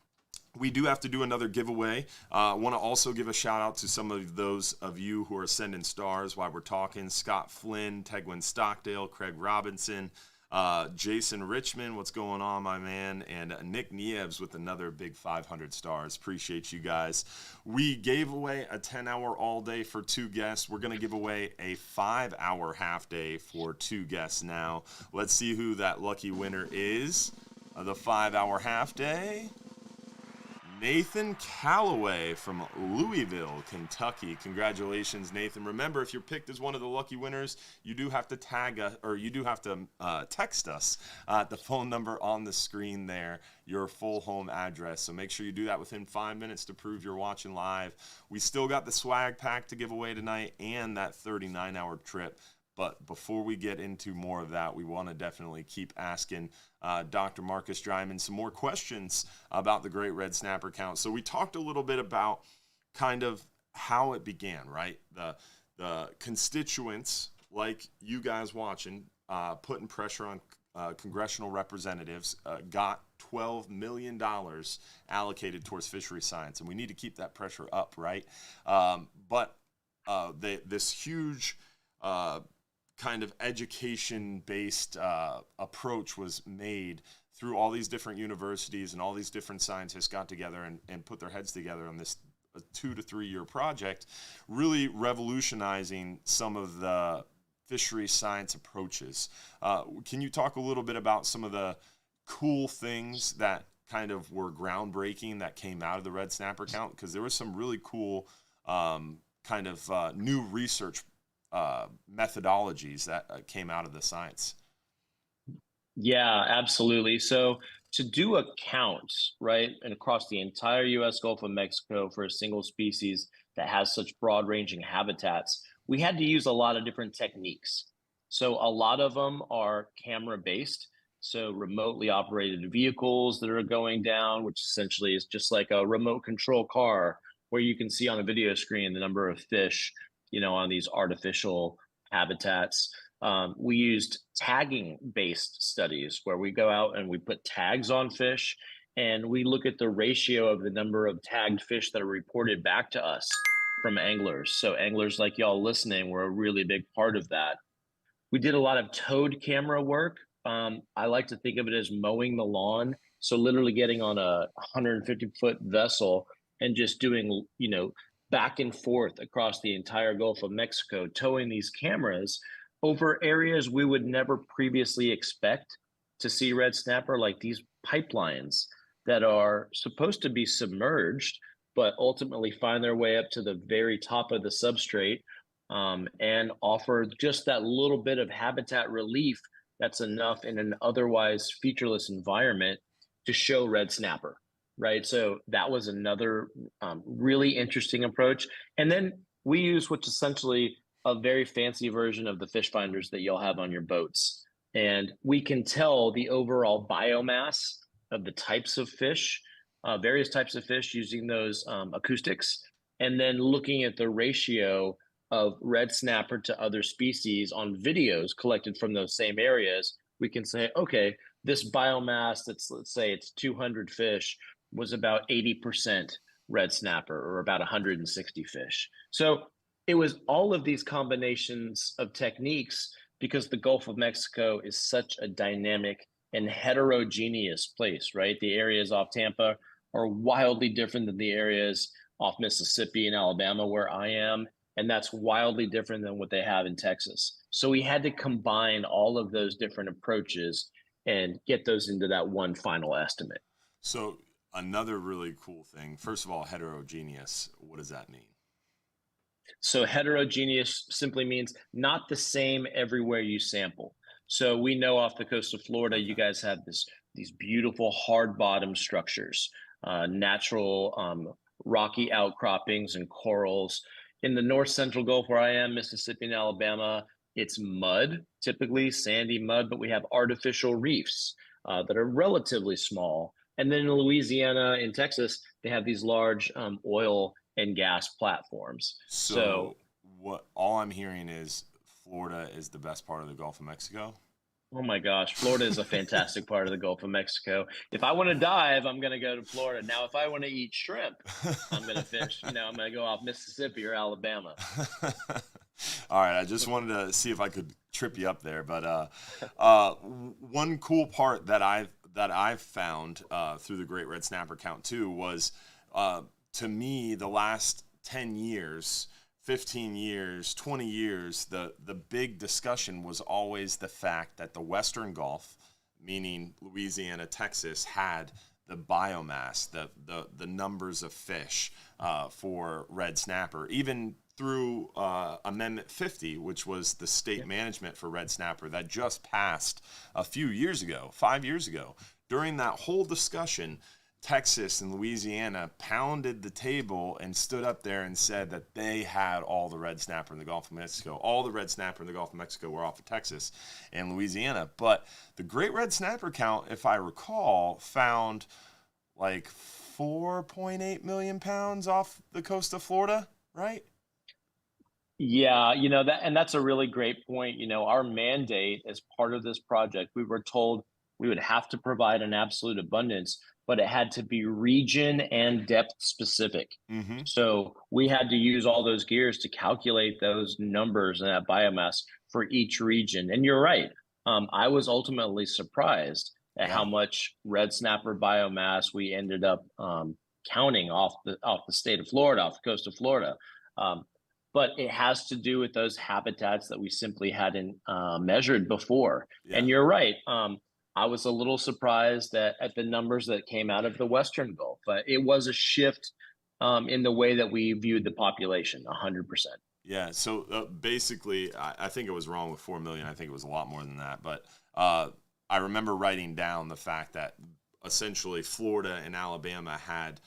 have to do another giveaway. I want to also give a shout out to some of those of you who are sending stars while we're talking. Scott Flynn, Tegwin Stockdale, Craig Robinson, Jason Richmond, what's going on, my man? And Nick Nieves with another big 500 stars. Appreciate you guys. We gave away a 10-hour all day for 2 guests. We're going to give away a 5-hour half day for 2 guests now. Let's see who that lucky winner is. The 5-hour half day. Nathan Calloway from Louisville, Kentucky. Congratulations, Nathan. Remember, if you're picked as one of the lucky winners, you do have to text us at the phone number on the screen there, your full home address. So make sure you do that within 5 minutes to prove you're watching live. We still got the swag pack to give away tonight and that 39-hour trip. But before we get into more of that, we want to definitely keep asking Dr. Marcus Dryman some more questions about the Great Red Snapper Count. So we talked a little bit about kind of how it began, right? The constituents, like you guys watching, putting pressure on congressional representatives, got $12 million allocated towards fishery science. And we need to keep that pressure up, right? But this huge kind of education-based approach was made through all these different universities, and all these different scientists got together and put their heads together on this 2 to 3 year project, really revolutionizing some of the fishery science approaches. Can you talk a little bit about some of the cool things that kind of were groundbreaking that came out of the Red Snapper Count? Because there was some really cool kind of new research methodologies that came out of the science. Yeah, absolutely. So to do a count, right, and across the entire U.S. Gulf of Mexico for a single species that has such broad-ranging habitats, we had to use a lot of different techniques. So a lot of them are camera-based, so remotely operated vehicles that are going down, which essentially is just like a remote control car where you can see on a video screen the number of fish, on these artificial habitats. We used tagging-based studies where we go out and we put tags on fish, and we look at the ratio of the number of tagged fish that are reported back to us from anglers. So anglers like y'all listening were a really big part of that. We did a lot of towed camera work. I like to think of it as mowing the lawn. So literally getting on a 150-foot vessel and just doing, back and forth across the entire Gulf of Mexico, towing these cameras over areas we would never previously expect to see red snapper, like these pipelines that are supposed to be submerged but ultimately find their way up to the very top of the substrate, and offer just that little bit of habitat relief that's enough in an otherwise featureless environment to show red snapper, right? So that was another really interesting approach. And then we use what's essentially a very fancy version of the fish finders that you'll have on your boats. And we can tell the overall biomass of the types of fish, various types of fish using those acoustics, and then looking at the ratio of red snapper to other species on videos collected from those same areas. We can say, okay, this biomass that's, let's say it's 200 fish, was about 80% red snapper, or about 160 fish. So it was all of these combinations of techniques, because the Gulf of Mexico is such a dynamic and heterogeneous place, right? The areas off Tampa are wildly different than the areas off Mississippi and Alabama, where I am. And that's wildly different than what they have in Texas. So we had to combine all of those different approaches and get those into that one final estimate. So another really cool thing, first of all, heterogeneous, what does that mean? So heterogeneous simply means not the same everywhere you sample. So we know off the coast of Florida, you guys have these beautiful hard bottom structures, natural rocky outcroppings and corals. In the north central Gulf where I am, Mississippi and Alabama, it's mud, typically sandy mud, but we have artificial reefs that are relatively small. And then in Louisiana and Texas, they have these large oil and gas platforms. So what all I'm hearing is Florida is the best part of the Gulf of Mexico. Oh my gosh, Florida is a fantastic part of the Gulf of Mexico. If I want to dive, I'm going to go to Florida. Now, if I want to eat shrimp, I'm going to fish, I'm going to go off Mississippi or Alabama. All right, I just wanted to see if I could trip you up there, but one cool part that I've found through the Great Red Snapper Count too was, to me, the last 10 years, 15 years, 20 years, the big discussion was always the fact that the Western Gulf, meaning Louisiana, Texas, had the biomass, the numbers of fish for red snapper, even through Amendment 50, which was the state management for red snapper that just passed a few years ago, 5 years ago. During that whole discussion, Texas and Louisiana pounded the table and stood up there and said that they had all the red snapper in the Gulf of Mexico. All the red snapper in the Gulf of Mexico were off of Texas and Louisiana. But the Great Red Snapper Count, if I recall, found like 4.8 million pounds off the coast of Florida, right? Yeah, that's a really great point. Our mandate as part of this project, we were told we would have to provide an absolute abundance, but it had to be region and depth specific. Mm-hmm. So we had to use all those gears to calculate those numbers and that biomass for each region. And you're right. I was ultimately surprised at how much red snapper biomass we ended up counting off the state of Florida, off the coast of Florida. But it has to do with those habitats that we simply hadn't measured before. Yeah. And you're right. I was a little surprised at the numbers that came out of the Western Gulf, but it was a shift in the way that we viewed the population, 100%. Yeah, so basically, I think it was wrong with 4 million. I think it was a lot more than that. But I remember writing down the fact that essentially Florida and Alabama had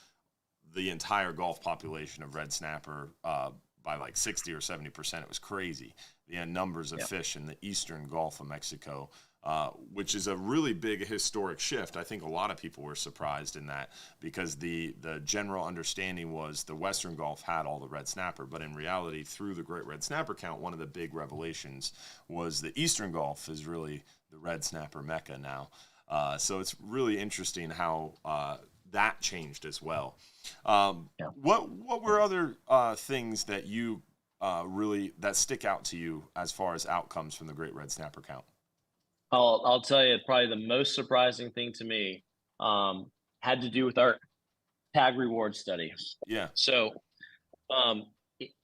the entire Gulf population of red snapper by like 60 or 70%. It was crazy. The numbers of fish in the eastern Gulf of Mexico, which is a really big historic shift. I think a lot of people were surprised in that, because the general understanding was the Western Gulf had all the red snapper, but in reality, through the Great Red Snapper Count, one of the big revelations was the Eastern Gulf is really the red snapper mecca now. So it's really interesting how that changed as well. What were other things that you really that stick out to you as far as outcomes from the Great Red Snapper Count? I'll tell you, probably the most surprising thing to me had to do with our tag reward study. Yeah. So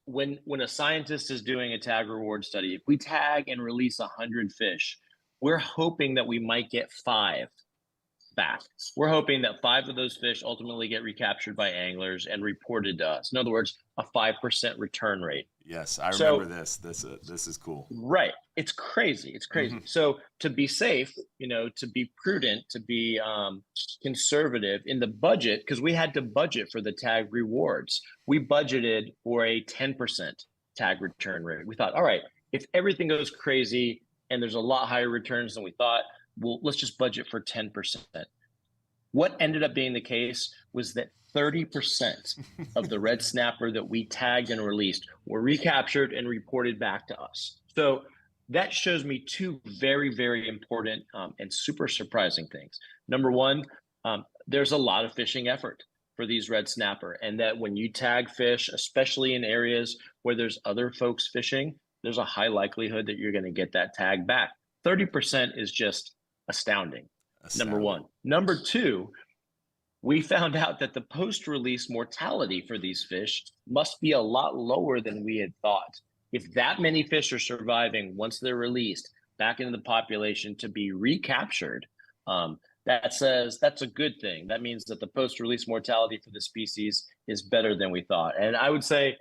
when a scientist is doing a tag reward study, if we tag and release 100 fish, we're hoping that we might get 5 back. We're hoping that 5 of those fish ultimately get recaptured by anglers and reported to us. In other words, a 5% return rate. Yes, I remember So, this. This is cool. right, it's crazy. It's crazy. Hmm. So, to be safe, to be prudent, to be conservative in the budget, because we had to budget for the tag rewards. We budgeted for a 10% tag return rate. We thought, all right, if everything goes crazy and there's a lot higher returns than we thought, well, let's just budget for 10%. What ended up being the case was that 30% of the red snapper that we tagged and released were recaptured and reported back to us. So that shows me two very, very important and super surprising things. Number one, there's a lot of fishing effort for these red snapper, and that when you tag fish, especially in areas where there's other folks fishing, there's a high likelihood that you're going to get that tag back. 30% is just astounding. Number Astounding. one. Number two, we found out that the post-release mortality for these fish must be a lot lower than we had thought. If that many fish are surviving once they're released back into the population to be recaptured, that says that's a good thing. That means that the post-release mortality for the species is better than we thought. And I would say,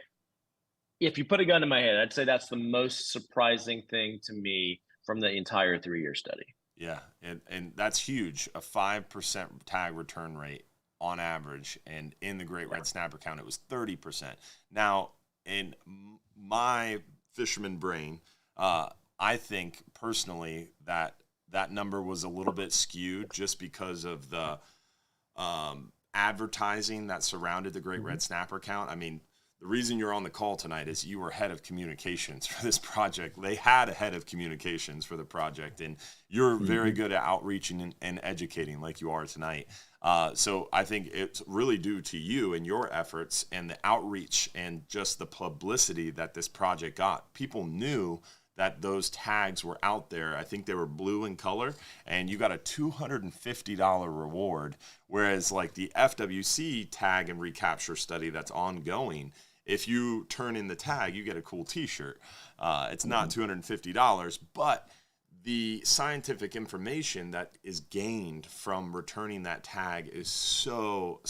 if you put a gun to my head, I'd say that's the most surprising thing to me from the entire 3-year study. Yeah, and that's huge. A 5% tag return rate on average, and in the great red snapper count, it was 30%. Now, in my fisherman brain, I think personally that that number was a little bit skewed just because of the advertising that surrounded the great red snapper count. I mean, the reason you're on the call tonight is you were head of communications for this project. They had a head of communications for the project, and you're very good at outreaching and educating like you are tonight. So I think it's really due to you and your efforts and the outreach and just the publicity that this project got. People knew that those tags were out there. I think they were blue in color, and you got a $250 reward. Whereas like the FWC tag and recapture study that's ongoing, if you turn in the tag, you get a cool t-shirt. It's not $250, but the scientific information that is gained from returning that tag is so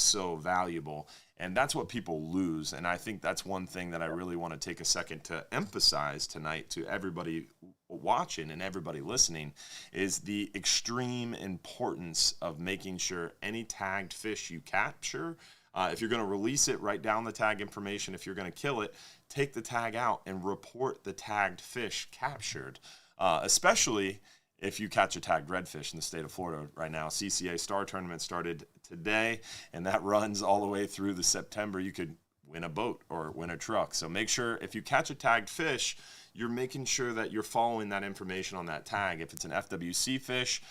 valuable, and that's what people lose. And I think that's one thing that I really want to take a second to emphasize tonight to everybody watching and everybody listening, is the extreme importance of making sure any tagged fish you capture, if you're going to release it, write down the tag information. If you're going to kill it, take the tag out and report the tagged fish captured. Especially if you catch a tagged redfish in the state of Florida right now. CCA Star Tournament started today, and that runs all the way through the September. You could win a boat or win a truck. So make sure if you catch a tagged fish, you're making sure that you're following that information on that tag. If it's an FWC fish,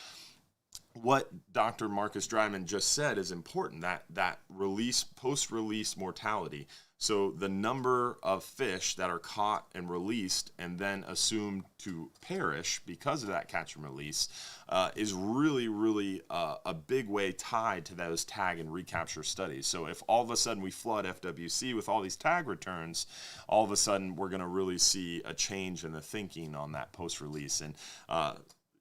what Dr. Marcus Dryman just said is important, that release, post-release mortality. So the number of fish that are caught and released and then assumed to perish because of that catch and release is really a big way tied to those tag and recapture studies. So if all of a sudden we flood FWC with all these tag returns, all of a sudden we're going to really see a change in the thinking on that post-release. And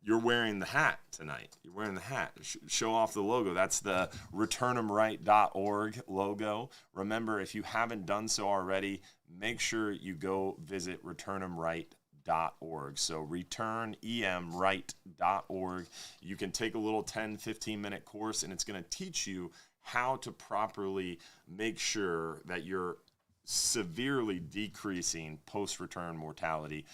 you're wearing the hat tonight. You're wearing the hat. Show off the logo. That's the return'emright.org logo. Remember, if you haven't done so already, make sure you go visit return'emright.org. So return'emright.org. You can take a little 10, 15-minute course, and it's going to teach you how to properly make sure that you're severely decreasing post-return mortality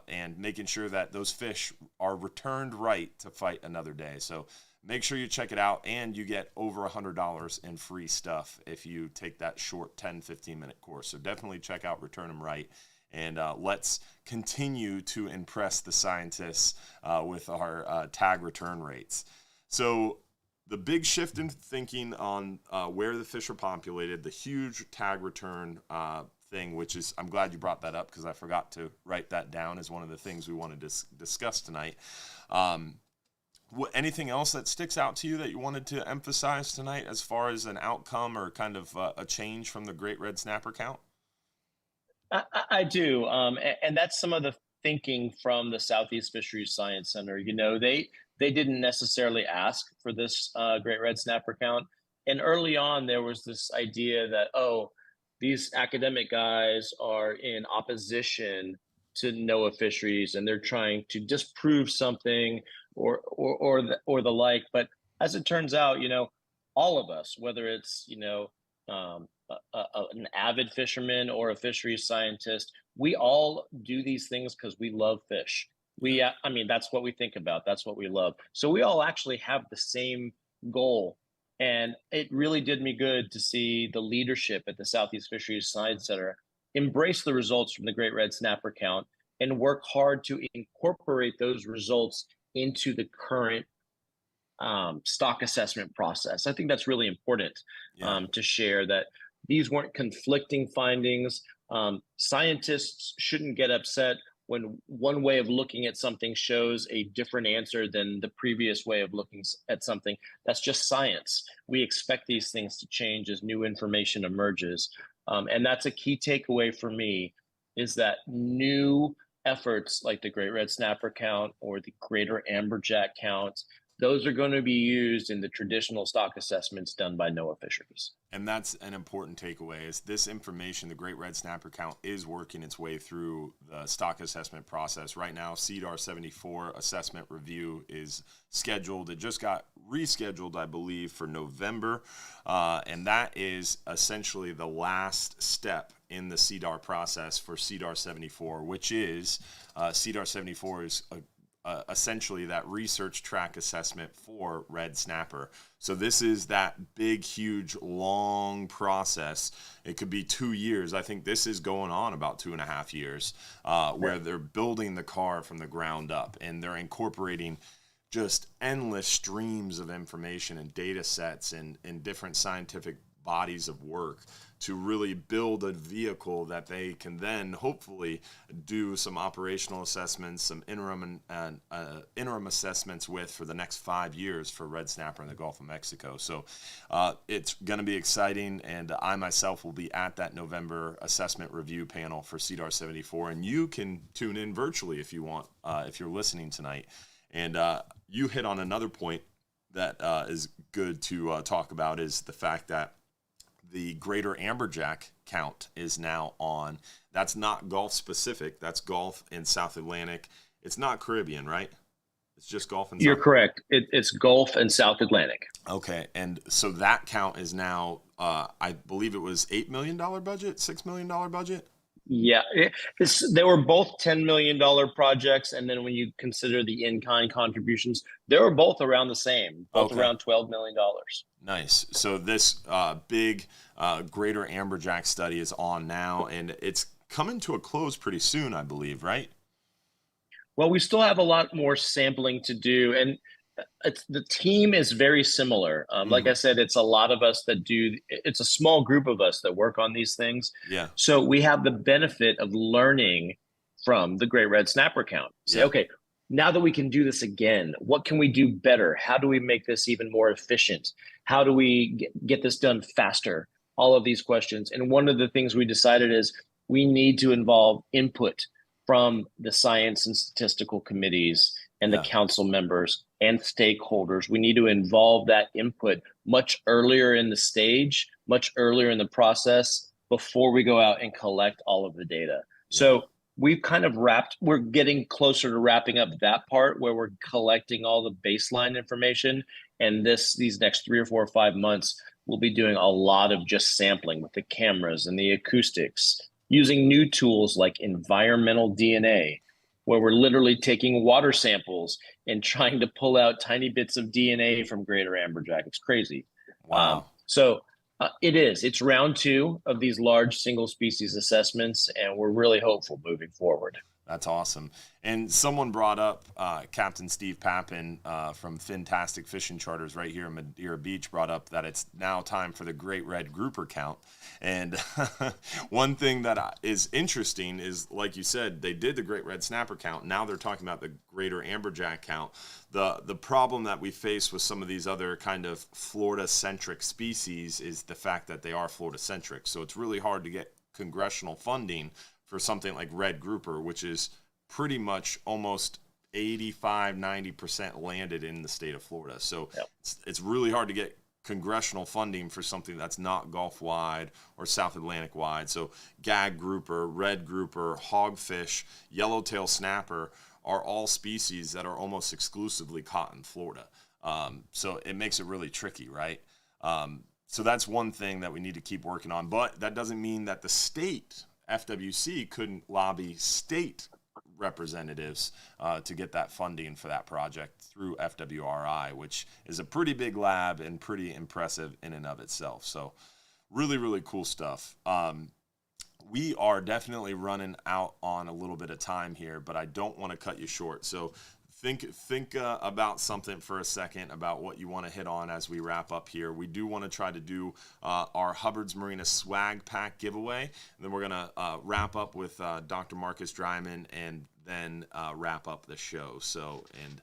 and making sure that those fish are returned right to fight another day. So make sure you check it out, and you get over $100 in free stuff if you take that short 10, 15-minute course. So definitely check out Return 'em Right, and let's continue to impress the scientists with our tag return rates. So the big shift in thinking on where the fish are populated, the huge tag return thing, which is, I'm glad you brought that up because I forgot to write that down as one of the things we wanted to discuss tonight. Anything else that sticks out to you that you wanted to emphasize tonight as far as an outcome or kind of a change from the great red snapper count? I do, and that's some of the thinking from the Southeast Fisheries Science Center. they didn't necessarily ask for this great red snapper count. And early on, there was this idea that, oh, these academic guys are in opposition to NOAA fisheries and they're trying to disprove something or the like. But as it turns out, all of us, whether it's an avid fisherman or a fisheries scientist, we all do these things because we love fish. I mean, that's what we think about. That's what we love. So we all actually have the same goal. And it really did me good to see the leadership at the Southeast Fisheries Science Center embrace the results from the Great Red Snapper count and work hard to incorporate those results into the current stock assessment process. I think that's really important to share that these weren't conflicting findings. Scientists shouldn't get upset when one way of looking at something shows a different answer than the previous way of looking at something. That's just science. We expect these things to change as new information emerges. And that's a key takeaway for me, is that new efforts like the Great Red Snapper count or the Greater Amberjack count, those are going to be used in the traditional stock assessments done by NOAA fisheries. And that's an important takeaway, is this information, the Great Red Snapper count, is working its way through the stock assessment process. Right now, SEDAR 74 assessment review is scheduled. It just got rescheduled, I believe, for November. And that is essentially the last step in the SEDAR process for SEDAR 74, which is SEDAR 74 is essentially that research track assessment for red snapper. So this is that big, huge, long process. It could be 2 years. I think this is going on about 2.5 years, where they're building the car from the ground up, and they're incorporating just endless streams of information and data sets and different scientific bodies of work to really build a vehicle that they can then hopefully do some operational assessments, some interim assessments with for the next 5 years for red snapper in the Gulf of Mexico. So it's going to be exciting, and I myself will be at that November assessment review panel for SEDAR 74, and you can tune in virtually if you want, if you're listening tonight. And you hit on another point that is good to talk about, is the fact that the Greater Amberjack count is now on. That's not Gulf specific. That's Gulf and South Atlantic. It's not Caribbean, right? It's just Gulf and You're South. Correct. It's Gulf and South Atlantic. Okay. And so that count is now, I believe it was $8 million budget, $6 million budget. Yeah, they were both $10 million projects. And then when you consider the in-kind contributions, they were both around the same, both around $12 million. Nice. So this big Greater Amberjack study is on now, and it's coming to a close pretty soon, I believe, right? Well, we still have a lot more sampling to do, and the team is very similar. Like I said, it's a lot of us that it's a small group of us that work on these things. Yeah. So we have the benefit of learning from the Great Red Snapper count. Say, okay, now that we can do this again, what can we do better? How do we make this even more efficient? How do we get this done faster? All of these questions. And one of the things we decided is we need to involve input from the science and statistical committees and the council members and stakeholders. We need to involve that input much earlier in the stage, much earlier in the process, before we go out and collect all of the data. So we've kind of we're getting closer to wrapping up that part where we're collecting all the baseline information. And these next 3 or 4 or 5 months, we'll be doing a lot of just sampling with the cameras and the acoustics, using new tools like environmental DNA, where we're literally taking water samples and trying to pull out tiny bits of DNA from Greater Amberjack. It's crazy. Wow. It's round 2 of these large single species assessments, and we're really hopeful moving forward. That's awesome. And someone brought up, Captain Steve Pappin from Fantastic Fishing Charters right here in Madeira Beach brought up that it's now time for the Great Red Grouper count. And one thing that is interesting is, like you said, they did the Great Red Snapper count. Now they're talking about the Greater Amberjack count. The problem that we face with some of these other kind of Florida-centric species is the fact that they are Florida-centric. So it's really hard to get congressional funding for something like red grouper, which is pretty much almost 85-90% landed in the state of Florida. So Yep. it's really hard to get congressional funding for something that's not Gulf wide or South Atlantic wide. So gag grouper, red grouper, hogfish, yellowtail snapper are all species that are almost exclusively caught in Florida. So it makes it really tricky, right? So that's one thing that we need to keep working on. But that doesn't mean that the state FWC couldn't lobby state representatives to get that funding for that project through FWRI, which is a pretty big lab and pretty impressive in and of itself. So really, really cool stuff. We are definitely running out on a little bit of time here, but I don't want to cut you short. So think about something for a second about what you want to hit on as we wrap up here. We do want to try to do our Hubbard's Marina swag pack giveaway. And then we're going to wrap up with Dr. Marcus Dryman and then wrap up the show. So, and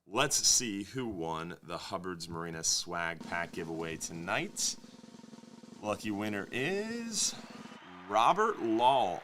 let's see who won the Hubbard's Marina swag pack giveaway tonight. Lucky winner is Robert Law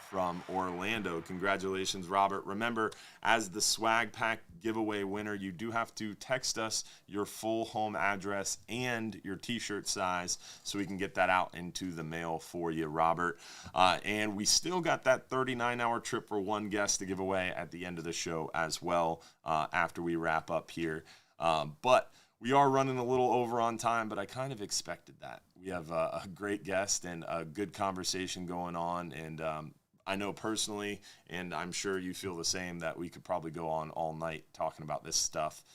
from Orlando. Congratulations, Robert. Remember, as the swag pack giveaway winner, you do have to text us your full home address and your t-shirt size so we can get that out into the mail for you, Robert. And we still got that 39-hour trip for one guest to give away at the end of the show as well, after we wrap up here. But we are running a little over on time, but I kind of expected that. We have a great guest and a good conversation going on, and I know personally, and I'm sure you feel the same, that we could probably go on all night talking about this stuff.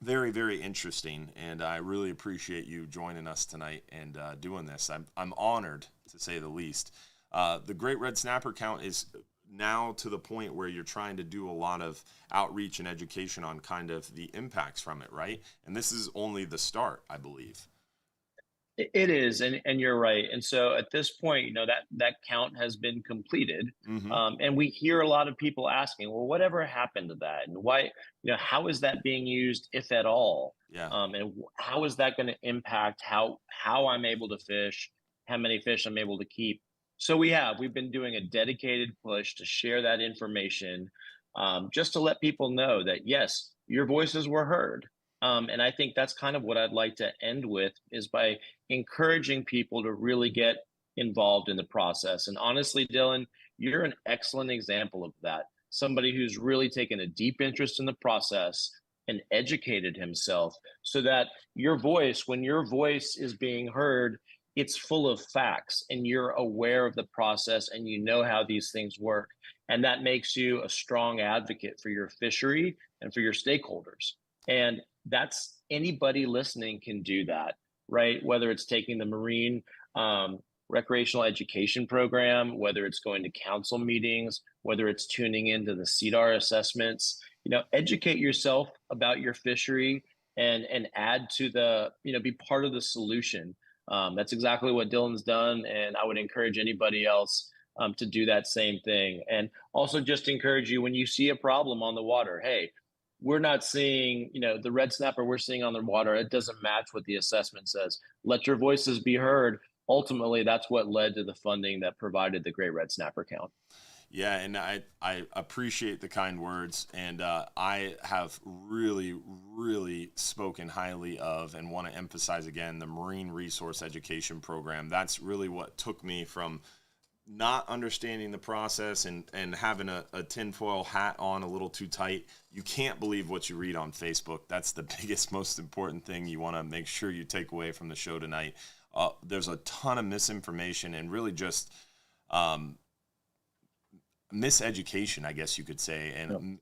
Very, very interesting, and I really appreciate you joining us tonight and doing this. I'm honored, to say the least. The Great Red Snapper count is now to the point where you're trying to do a lot of outreach and education on kind of the impacts from it, right? And this is only the start, I believe. It is, and you're right. And so at this point, that count has been completed, Mm-hmm. and we hear a lot of people asking, well, whatever happened to that, and why, how is that being used, if at all? Yeah. And how is that going to impact how I'm able to fish, how many fish I'm able to keep? So we've been doing a dedicated push to share that information, just to let people know that yes, your voices were heard. And I think that's kind of what I'd like to end with, is by encouraging people to really get involved in the process. And honestly, Dylan, you're an excellent example of that. Somebody who's really taken a deep interest in the process and educated himself so that when your voice is being heard, it's full of facts and you're aware of the process and you know how these things work. And that makes you a strong advocate for your fishery and for your stakeholders. And that's anybody listening can do that, right? Whether it's taking the marine recreational education program, whether it's going to council meetings, whether it's tuning into the SEDAR assessments, educate yourself about your fishery and add to be part of the solution. That's exactly what Dylan's done. And I would encourage anybody else to do that same thing. And also just encourage you, when you see a problem on the water, hey, we're not seeing, the red snapper we're seeing on the water, it doesn't match what the assessment says. Let your voices be heard. Ultimately, that's what led to the funding that provided the great red snapper count. Yeah, and I appreciate the kind words, and I have really, really spoken highly of and want to emphasize again the Marine Resource Education Program. That's really what took me from not understanding the process and having a tinfoil hat on a little too tight. You can't believe what you read on Facebook. That's the biggest, most important thing you want to make sure you take away from the show tonight. There's a ton of misinformation and really just miseducation, I guess you could say. And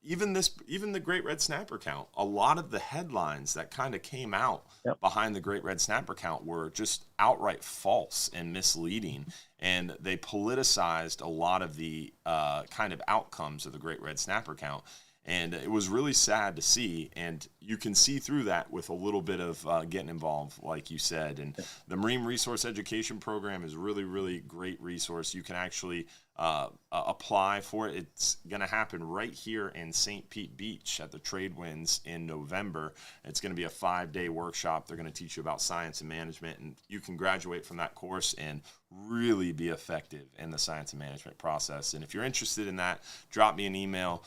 even the Great Red Snapper count, a lot of the headlines that kind of came out behind the Great Red Snapper count were just outright false and misleading. And they politicized a lot of the kind of outcomes of the Great Red Snapper count. And it was really sad to see, and you can see through that with a little bit of getting involved, like you said. And the Marine Resource Education Program is really, really great resource. You can actually apply for it. It's going to happen right here in St. Pete Beach at the Tradewinds in November. It's going to be a 5-day workshop. They're going to teach you about science and management, and you can graduate from that course and really be effective in the science and management process. And if you're interested in that, drop me an email,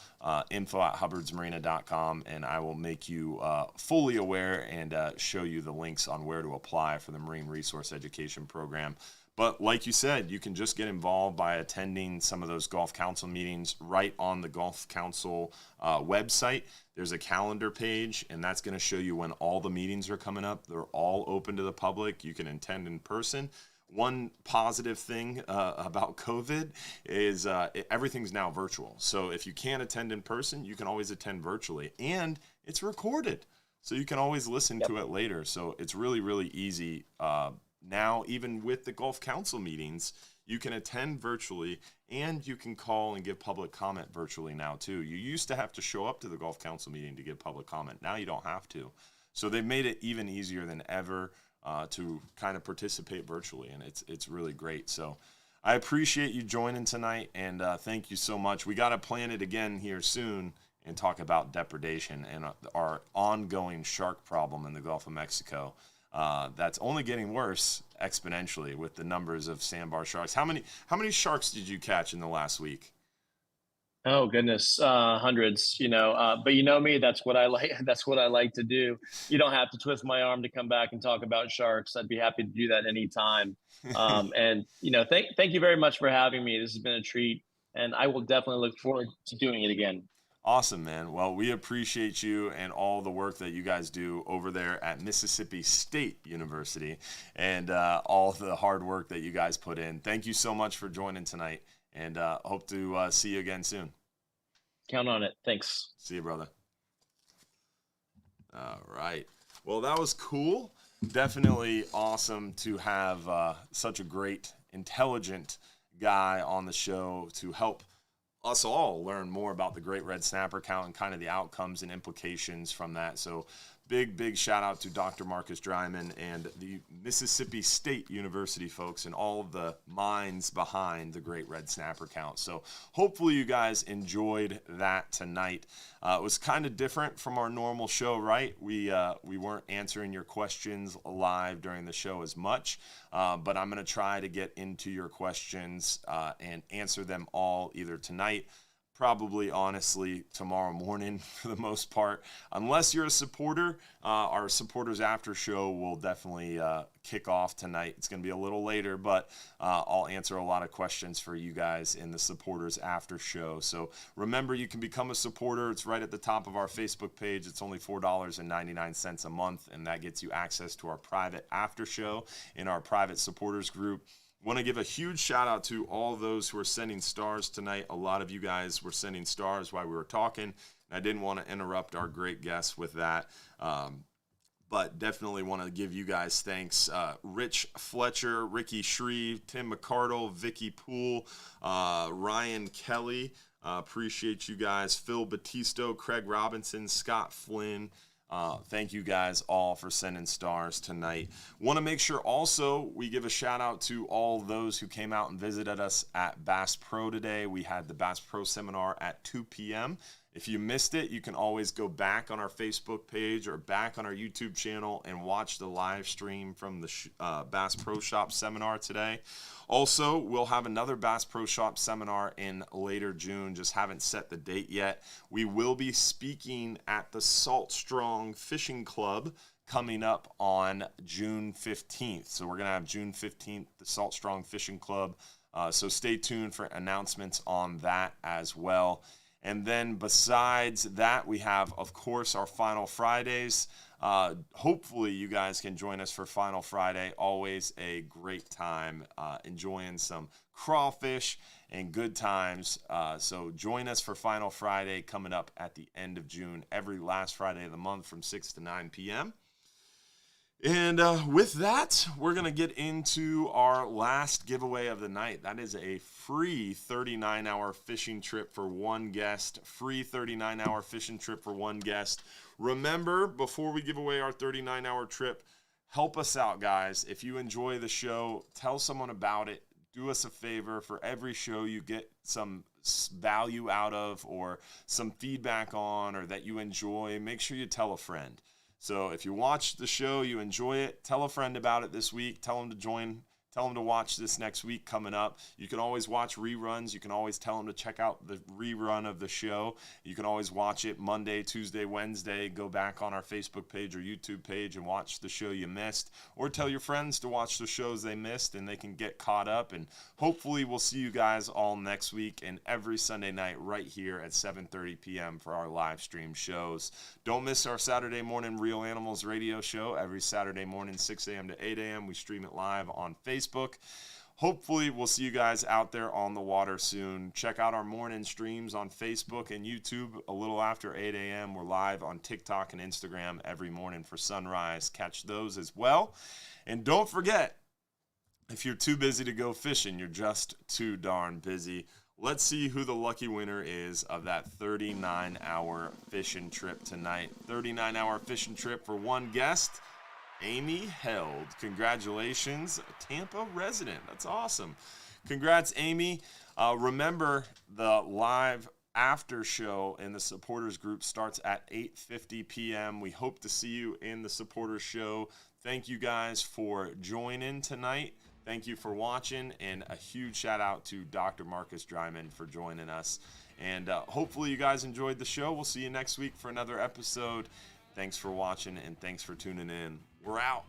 info@hubbardsmarina.com, and I will make you fully aware and show you the links on where to apply for the Marine Resource Education Program. But like you said, you can just get involved by attending some of those Gulf Council meetings right on the Gulf Council website. There's a calendar page, and that's going to show you when all the meetings are coming up. They're all open to the public. You can attend in person. One positive thing about COVID is everything's now virtual. So if you can't attend in person, you can always attend virtually. And it's recorded, so you can always listen to it later. So it's really, really easy. Now, even with the Gulf Council meetings, you can attend virtually, and you can call and give public comment virtually now, too. You used to have to show up to the Gulf Council meeting to give public comment. Now you don't have to. So they've made it even easier than ever to kind of participate virtually, and it's really great. So I appreciate you joining tonight, and thank you so much. We got to plan it again here soon and talk about depredation and our ongoing shark problem in the Gulf of Mexico. That's only getting worse exponentially with the numbers of sandbar sharks. How many sharks did you catch in the last week? Oh goodness, hundreds. But you know me, that's what I like. That's what I like to do. You don't have to twist my arm to come back and talk about sharks. I'd be happy to do that anytime. And thank you very much for having me. This has been a treat, and I will definitely look forward to doing it again. Awesome, man. Well, we appreciate you and all the work that you guys do over there at Mississippi State University, and all the hard work that you guys put in. Thank you so much for joining tonight, and hope to see you again soon. Count on it. Thanks. See you, brother. All right. Well, that was cool. Definitely awesome to have such a great, intelligent guy on the show to help us all learn more about the Great Red Snapper count and kind of the outcomes and implications from that. So big shout out to Dr. Marcus Dryman and the Mississippi State University folks and all of the minds behind the Great Red Snapper count. So hopefully you guys enjoyed that tonight. It was kind of different from our normal show, right? We weren't answering your questions live during the show as much, but I'm going to try to get into your questions and answer them all either tonight, probably honestly tomorrow morning for the most part. Unless you're a supporter, our supporters after show will definitely kick off tonight. It's going to be a little later, but I'll answer a lot of questions for you guys in the supporters after show. So remember, you can become a supporter. It's right at the top of our Facebook page. It's only $4.99 a month, and that gets you access to our private after show in our private supporters group. Want to give a huge shout out to all those who are sending stars tonight. A lot of you guys were sending stars while we were talking. I didn't want to interrupt our great guests with that, but definitely want to give you guys thanks. Rich Fletcher, Ricky Shreve, Tim McCardle, Vicky Poole, Ryan Kelly. Appreciate you guys. Phil Battisto, Craig Robinson, Scott Flynn. Thank you guys all for sending stars tonight. Want to make sure also we give a shout out to all those who came out and visited us at Bass Pro today. We had the Bass Pro seminar at 2 p.m. If you missed it, you can always go back on our Facebook page or back on our YouTube channel and watch the live stream from the Bass Pro Shop seminar today. Also, we'll have another Bass Pro Shop seminar in later June. Just haven't set the date yet. We will be speaking at the Salt Strong Fishing Club coming up on June 15th. So we're going to have June 15th, the Salt Strong Fishing Club. So stay tuned for announcements on that as well. And then besides that, we have, of course, our Final Fridays. Hopefully you guys can join us for Final Friday. Always a great time enjoying some crawfish and good times. So join us for Final Friday coming up at the end of June, every last Friday of the month from 6 to 9 p.m. And with that, we're going to get into our last giveaway of the night. That is a free 39-hour fishing trip for one guest. Free 39-hour fishing trip for one guest. Remember, before we give away our 39-hour trip, help us out, guys. If you enjoy the show, tell someone about it. do us a favor. For every show you get some value out of, or some feedback on, or that you enjoy, make sure you tell a friend. So if you watch the show, you enjoy it, tell a friend about it this week. Tell them to join. Tell them to watch this next week coming up. You can always watch reruns. You can always tell them to check out the rerun of the show. You can always watch it Monday, Tuesday, Wednesday. Go back on our Facebook page or YouTube page and watch the show you missed. Or tell your friends to watch the shows they missed, and they can get caught up. And hopefully we'll see you guys all next week and every Sunday night right here at 7:30 p.m. for our live stream shows. Don't miss our Saturday morning Real Animals radio show every Saturday morning, 6 a.m. to 8 a.m. We stream it live on Facebook. Hopefully we'll see you guys out there on the water soon. Check out our morning streams on Facebook and YouTube a little after 8 a.m. We're live on TikTok and Instagram every morning for sunrise. Catch those as well. And don't forget, if you're too busy to go fishing, you're just too darn busy. Let's see who the lucky winner is of that 39-hour fishing trip tonight. 39-hour fishing trip for one guest, Amy Held. Congratulations, Tampa resident. That's awesome. Congrats, Amy. Remember, the live after show in the supporters group starts at 8:50 p.m. We hope to see you in the supporters show. Thank you guys for joining tonight. Thank you for watching, and a huge shout out to Dr. Marcus Dryman for joining us. And hopefully you guys enjoyed the show. We'll see you next week for another episode. Thanks for watching, and thanks for tuning in. We're out.